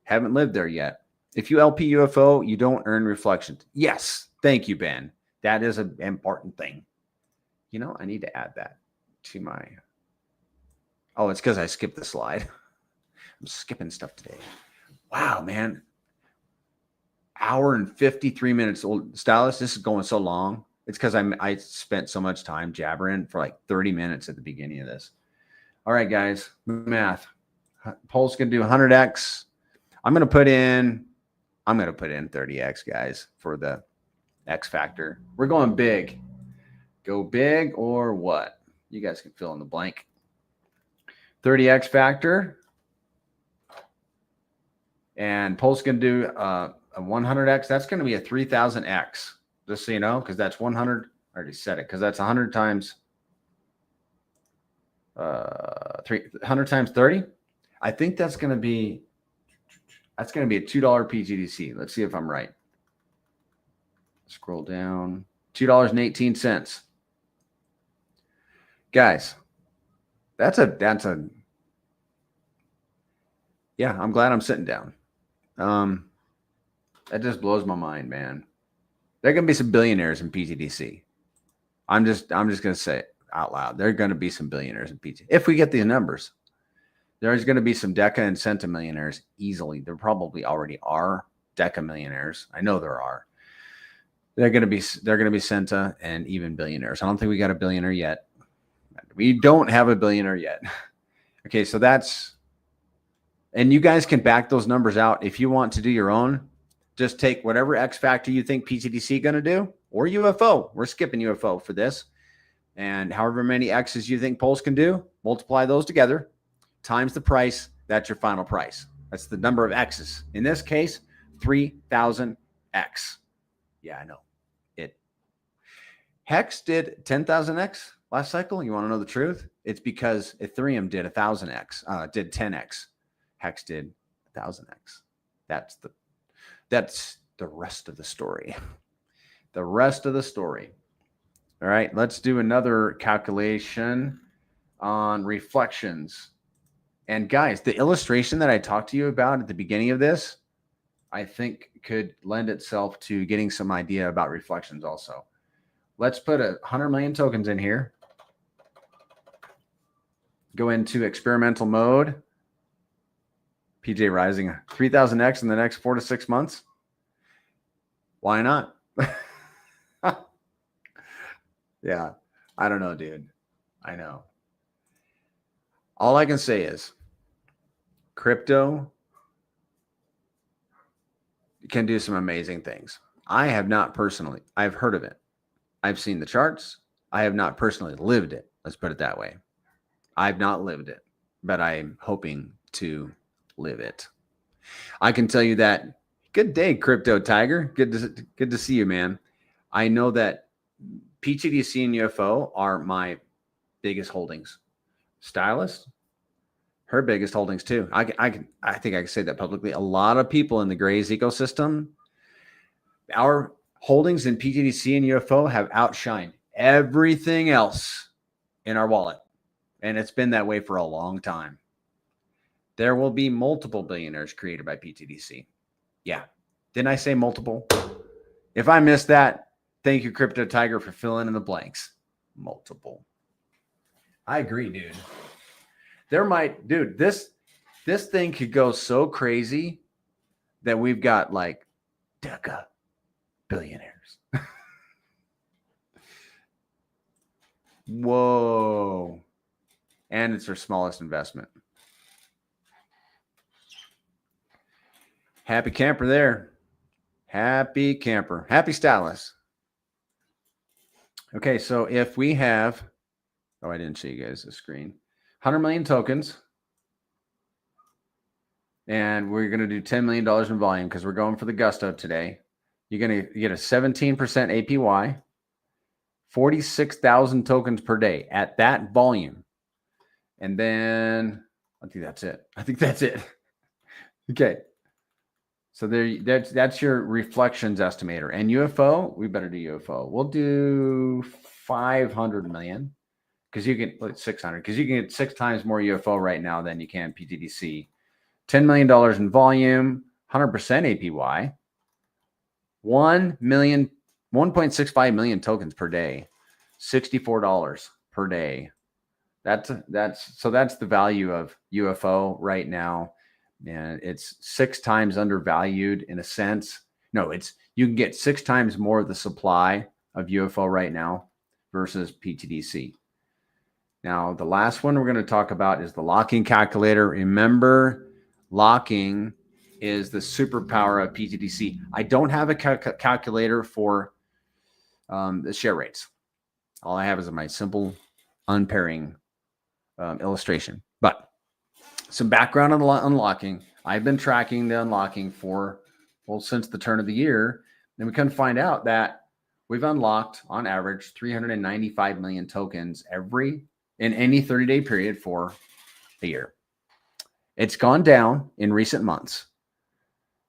Haven't lived there yet. If you LP UFO, you don't earn reflections. Yes. Thank you, Ben. That is an important thing. You know, I need to add that to my. Oh, it's because I skipped the slide. I'm skipping stuff today. Wow, man. Hour and 53 minutes old. Stylist, this is going so long. It's because I spent so much time jabbering for like 30 minutes at the beginning of this. All right, guys. Math. Pulse going to do 100x. I'm going to put in 30x, guys, for the X factor. We're going big. Go big or what? You guys can fill in the blank. 30x factor. And Pulse going to do a 100x. That's going to be a 3000x. Just so you know, because that's 100. I already said it, because that's 100 times 300 times 30. I think that's going to be a $2 pTGC. Let's see if I'm right. Scroll down. $2.18. Guys, that's a yeah, I'm glad I'm sitting down. That just blows my mind, man. There are going to be some billionaires in pTGC. I'm just going to say it out loud. There are going to be some billionaires in pTGC. If we get these numbers, there's going to be some Deca and Centa millionaires easily. There probably already are Deca millionaires. I know there are. They're going to be Centa and even billionaires. I don't think we got a billionaire yet. We don't have a billionaire yet. Okay, so that's, and you guys can back those numbers out if you want to do your own. Just take whatever X factor you think pTGC going to do, or UFO. We're skipping UFO for this. And however many X's you think Pulse can do, multiply those together, times the price. That's your final price. That's the number of X's. In this case, 3,000X. Yeah, I know. Hex did 10,000X last cycle. You want to know the truth? It's because Ethereum did 1,000X, did 10X. Hex did 1,000X. That's the rest of the story. The rest of the story. All right, let's do another calculation on reflections. And guys, the illustration that I talked to you about at the beginning of this, I think could lend itself to getting some idea about reflections also. Let's put 100 million tokens in here. Go into experimental mode. PJ rising 3,000X in the next 4 to 6 months. Why not? Yeah, I don't know, dude. I know. All I can say is crypto can do some amazing things. I have not personally. I've heard of it. I've seen the charts. I have not personally lived it. Let's put it that way. I've not lived it, but I'm hoping to live it. I can tell you that. Good day, Crypto Tiger. Good to see you, man. I know that pTGC and UFO are my biggest holdings. Stylist, her biggest holdings too. I think I can say that publicly. A lot of people in the Grays ecosystem, our holdings in pTGC and UFO have outshined everything else in our wallet. And it's been that way for a long time. There will be multiple billionaires created by pTGC. Yeah. Didn't I say multiple? If I missed that, thank you, Crypto Tiger, for filling in the blanks. Multiple. I agree, dude. This thing could go so crazy that we've got like deca billionaires. Whoa. And it's our smallest investment. Happy camper there. Happy camper. Happy stylist. Okay, so if we have, I didn't show you guys the screen. 100 million tokens. And we're going to do $10 million in volume because we're going for the gusto today. You're going to get a 17% APY, 46,000 tokens per day at that volume. And then I think that's it. Okay. So that's your reflections estimator. And UFO, we better do UFO. We'll do 500 million because you can 600 because you can get 6 times more UFO right now than you can pTGC. $10 million in volume, 100% APY, 1.65 million tokens per day, $64 per day. That's the value of UFO right now. And it's 6 times undervalued in a sense. No, you can get 6 times more of the supply of UFO right now versus pTGC. Now, the last one we're going to talk about is the locking calculator. Remember, locking is the superpower of pTGC. I don't have a calculator for the share rates. All I have is my simple unpairing illustration. But some background on unlocking. I've been tracking the unlocking since the turn of the year. And we can find out that we've unlocked on average 395 million tokens in any 30-day period for a year. It's gone down in recent months,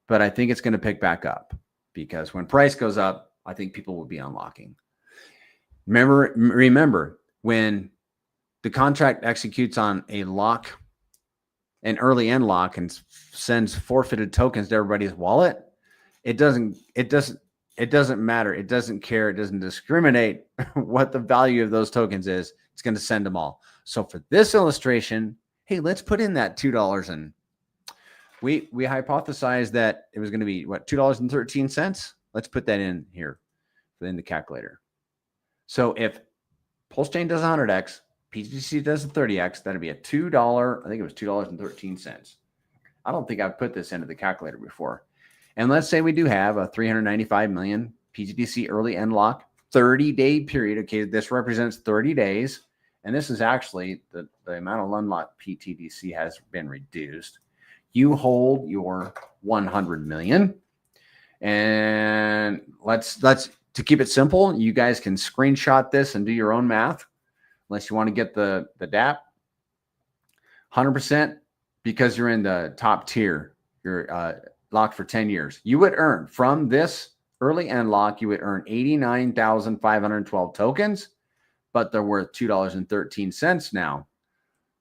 but I think it's going to pick back up because when price goes up, I think people will be unlocking. Remember when the contract executes on a lock, an early end lock, and sends forfeited tokens to everybody's wallet, it doesn't matter. It doesn't care. It doesn't discriminate what the value of those tokens is. It's going to send them all. So for this illustration, hey, let's put in that $2. And we hypothesized that it was going to be $2.13. Let's put that in here in the calculator. So if PulseChain does 100x, pTGC does a 30x, that'd be a $2. I think it was $2.13. I don't think I've put this into the calculator before. And let's say we do have a 395 million pTGC early end lock, 30-day period. Okay, this represents 30 days. And this is actually the amount of unlock pTGC has been reduced. You hold your 100 million. And let's to keep it simple, you guys can screenshot this and do your own math, unless you want to get the DAP. 100% because you're in the top tier. You're locked for 10 years. You would earn from this early end lock, you would earn 89,512 tokens, but they're worth $2.13 now.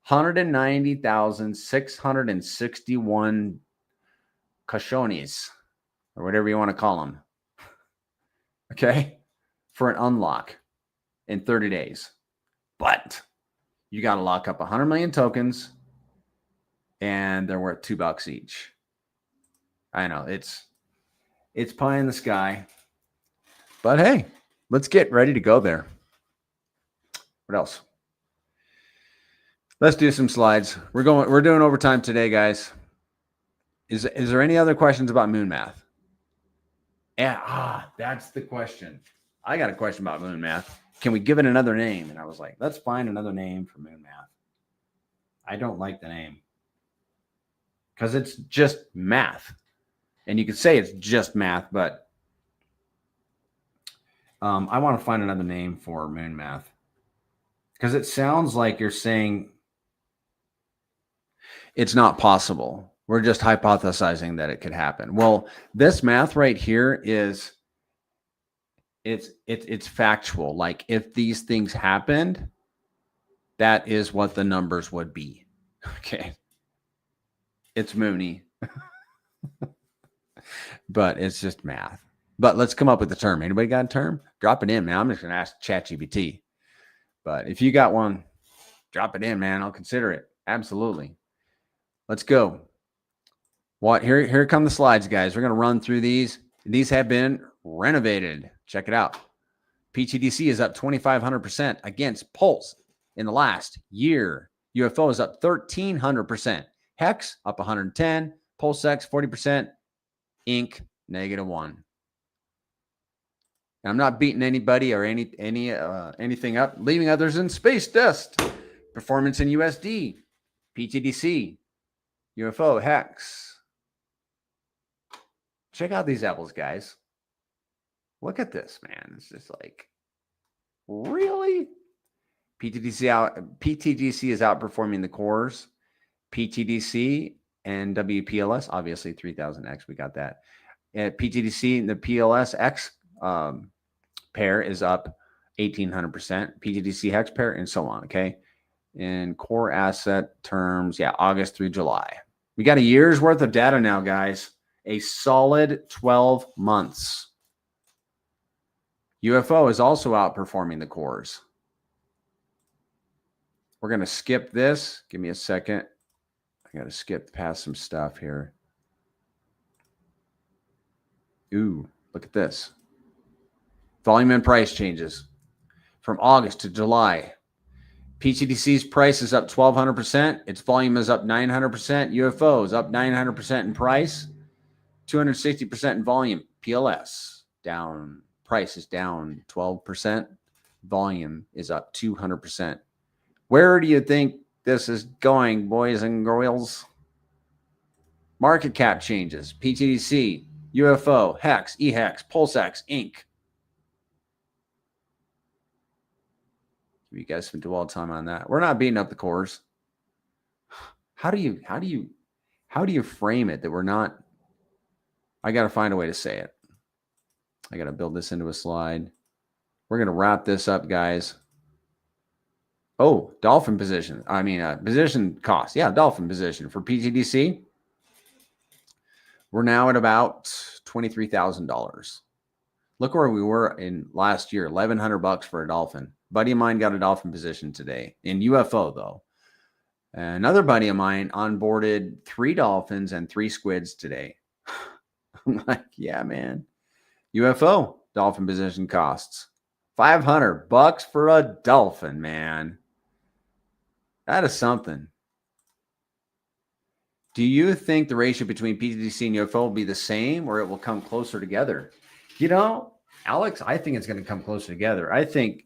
190,661 cashones, or whatever you want to call them. Okay? For an unlock in 30 days. But you got to lock up 100 million tokens, and they're worth $2 each. I know it's pie in the sky, but hey, let's get ready to go there. What else? Let's do some slides. We're doing overtime today, guys. Is there any other questions about moon math? Yeah, that's the question. I got a question about moon math. Can we give it another name? And I was like, let's find another name for moon math. I don't like the name because it's just math. And you could say it's just math, but I want to find another name for moon math because it sounds like you're saying it's not possible. We're just hypothesizing that it could happen. Well, this math right here is it's factual. Like if these things happened, that is what the numbers would be. Okay. It's moony. But it's just math. But let's come up with a term. Anybody got a term? Drop it in, man. I'm just going to ask ChatGPT. But if you got one, drop it in, man. I'll consider it. Absolutely. Let's go. Here come the slides, guys. We're going to run through these. These have been renovated. Check it out. pTGC is up 2,500% against Pulse in the last year. UFO is up 1,300%. Hex up 110. PulseX 40%. Inc. -1. I'm not beating anybody or anything up. Leaving others in space dust. Performance in USD. pTGC. UFO. Hex. Check out these apples, guys. Look at this, man. It's just like, really? pTGC is outperforming the cores. pTGC and WPLS, obviously 3000X, we got that. At pTGC, the PLSX pair is up 1,800%. pTGC hex pair, and so on. Okay, in core asset terms, yeah, August through July. We got a year's worth of data now, guys. A solid 12 months. UFO is also outperforming the cores. We're going to skip this. Give me a second. I got to skip past some stuff here. Ooh, look at this. Volume and price changes from August to July. pTGC's price is up 1,200%. Its volume is up 900%. UFO is up 900% in price, 260% in volume. PLS down. Price is down 12%. Volume is up 200%. Where do you think this is going, boys and girls? Market cap changes. pTGC, UFO, Hex, eHex, PulseX, Inc. You guys can dwell time on that. We're not beating up the cores. How do you frame it that we're not? I got to find a way to say it. I got to build this into a slide. We're going to wrap this up, guys. Oh, dolphin position. I mean, position cost. Yeah, dolphin position for pTGC. We're now at about $23,000. Look where we were in last year, $1,100 for a dolphin. Buddy of mine got a dolphin position today in UFO, though. Another buddy of mine onboarded 3 dolphins and 3 squids today. I'm like, yeah, man. UFO dolphin position costs $500 for a dolphin, man. That is something. Do you think the ratio between pTGC and UFO will be the same, or it will come closer together? You know, Alex, I think it's going to come closer together. I give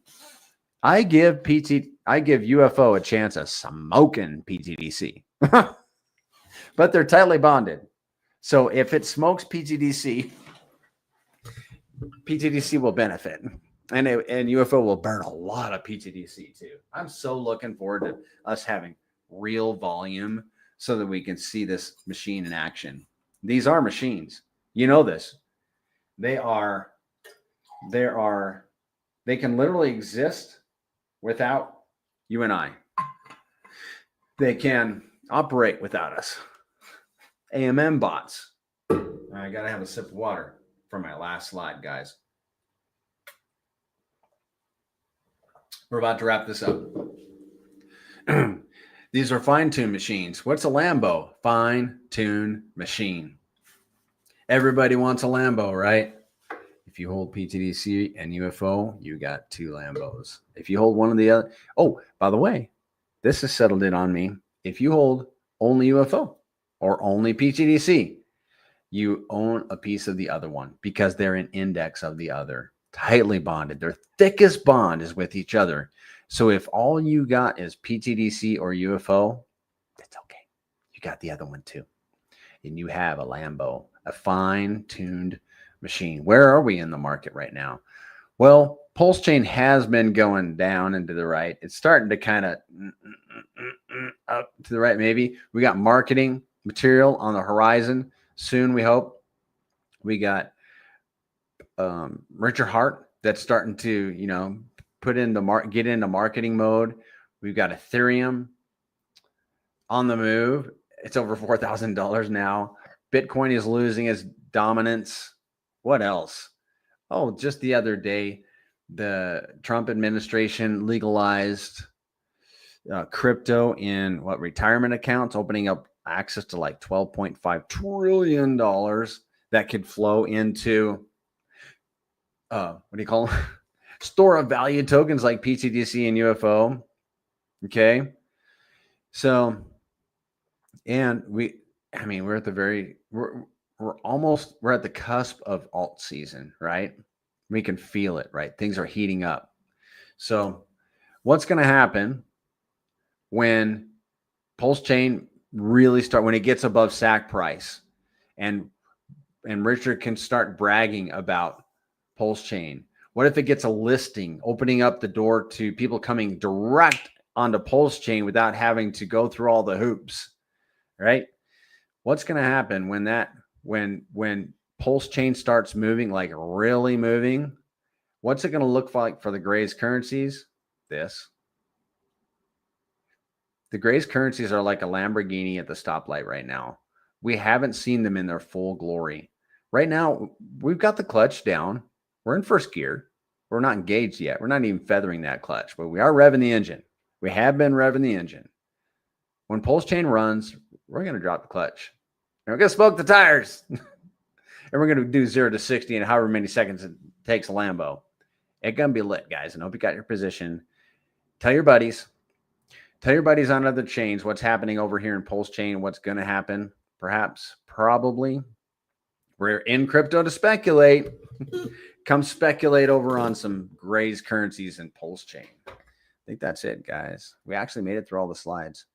UFO a chance of smoking pTGC, but they're tightly bonded. So if it smokes pTGC will benefit, and UFO will burn a lot of pTGC too. I'm so looking forward to us having real volume so that we can see this machine in action. These are machines. You know this. They can literally exist without you and I. They can operate without us. AMM bots. I got to have a sip of water for my last slide, guys. We're about to wrap this up. These are fine-tune machines. What's a Lambo? Fine-tune machine. Everybody wants a Lambo, right? If you hold pTGC and UFO, you got two Lambos. If you hold one of the other, oh, by the way, this has settled in on me. If you hold only UFO or only pTGC, you own a piece of the other one because they're an index of the other. Tightly bonded. Their thickest bond is with each other. So if all you got is pTGC or UFO, that's okay. You got the other one too. And you have a Lambo, a fine-tuned machine. Where are we in the market right now? Well, PulseChain has been going down and to the right. It's starting to kind of up to the right, maybe. We got marketing material on the horizon soon, we hope. We got Richard Hart that's starting to, get into marketing mode. We've got Ethereum on the move. It's over $4,000 now. Bitcoin is losing its dominance. What else? Oh, just the other day, the Trump administration legalized crypto in retirement accounts, opening up access to like $12.5 trillion that could flow into what do you call them? Store of value tokens like pTGC and UFO. Okay. So, and we're at we're at the cusp of alt season, right? We can feel it, right? Things are heating up. So what's going to happen when PulseChain really when it gets above SAC price and Richard can start bragging about PulseChain? What if it gets a listing, opening up the door to people coming direct onto PulseChain without having to go through all the hoops, right? What's going to happen when PulseChain starts moving, like really moving? What's it going to look like for the Grays currencies? This. The Grays currencies are like a Lamborghini at the stoplight right now. We haven't seen them in their full glory. Right now, we've got the clutch down. We're in first gear. We're not engaged yet. We're not even feathering that clutch, but we are revving the engine. We have been revving the engine. When PulseChain runs, we're going to drop the clutch. And we're going to smoke the tires. And we're going to do 0 to 60 in however many seconds it takes a Lambo. It's going to be lit, guys. And I hope you got your position. Tell your buddies. Tell your buddies on other chains what's happening over here in PulseChain, what's going to happen. Perhaps, probably. We're in crypto to speculate. Come speculate over on some Grays currencies and PulseChain. I think that's it, guys. We actually made it through all the slides.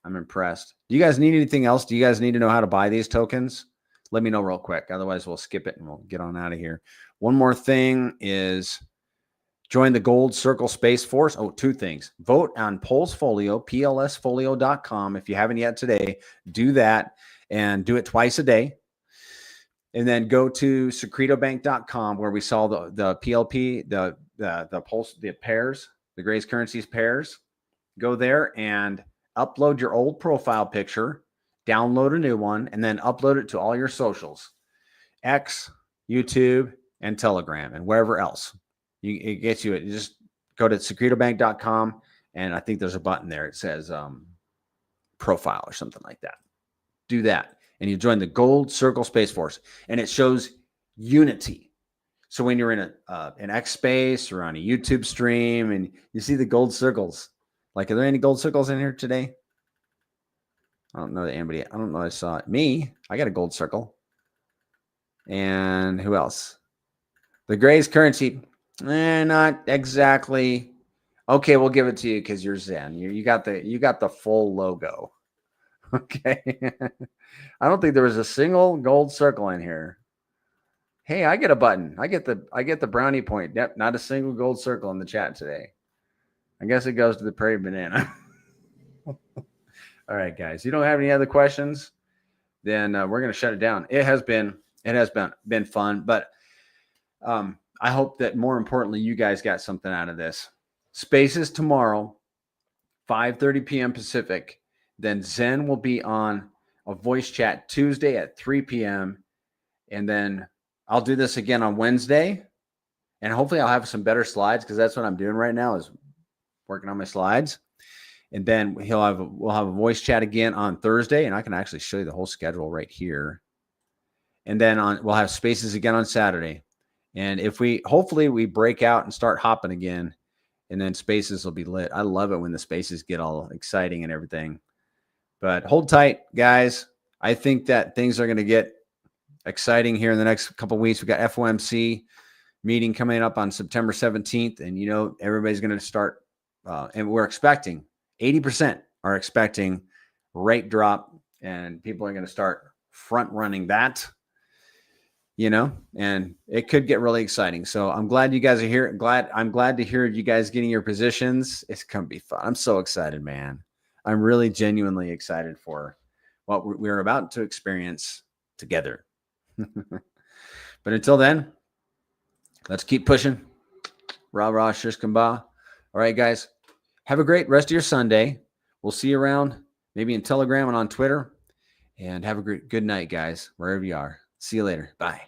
I'm impressed. Do you guys need anything else? Do you guys need to know how to buy these tokens? Let me know real quick. Otherwise, we'll skip it and we'll get on out of here. One more thing is join the Gold Circle Space Force. Oh, two things. Vote on PulseFolio, plsfolio.com. If you haven't yet today, do that and do it twice a day. And then go to secretobank.com where we saw the PLP, the Pulse, the pairs, the Grays currencies pairs. Go there and upload your old profile picture, download a new one, and then upload it to all your socials, X, YouTube, and Telegram, and wherever else. It gets you. Just go to secretobank.com, and I think there's a button there. It says profile or something like that. Do that, and you join the Gold Circle Space Force, and it shows unity. So when you're in an X space or on a YouTube stream, and you see the gold circles, like, are there any gold circles in here today? I don't know that anybody. I don't know. I saw it. Me. I got a gold circle. And who else? The Gray's currency, not exactly. Okay, we'll give it to you because you're Zen. You got the full logo. Okay. I don't think there was a single gold circle in here. Hey, I get a button. I get the brownie point. Yep, not a single gold circle in the chat today. I guess it goes to the prairie banana. All right, guys. You don't have any other questions? Then we're going to shut it down. It has been fun, but I hope that more importantly, you guys got something out of this. Spaces tomorrow, 5:30 p.m. Pacific. Then Zen will be on a voice chat Tuesday at 3 p.m. And then I'll do this again on Wednesday. And hopefully I'll have some better slides because that's what I'm doing right now is working on my slides. And then we'll have a voice chat again on Thursday. And I can actually show you the whole schedule right here. And then we'll have spaces again on Saturday. And if hopefully we break out and start hopping again, and then spaces will be lit. I love it when the spaces get all exciting and everything. But hold tight, guys. I think that things are going to get exciting here in the next couple of weeks. We got FOMC meeting coming up on September 17th. And, everybody's going to start, and we're expecting 80% are expecting rate drop, and people are going to start front running that. And it could get really exciting. So I'm glad you guys are here. I'm glad to hear you guys getting your positions. It's going to be fun. I'm so excited, man. I'm really genuinely excited for what we're about to experience together. But until then, let's keep pushing. Rah, rah, shish kamba. All right, guys. Have a great rest of your Sunday. We'll see you around, maybe in Telegram and on Twitter. And have a good night, guys, wherever you are. See you later. Bye.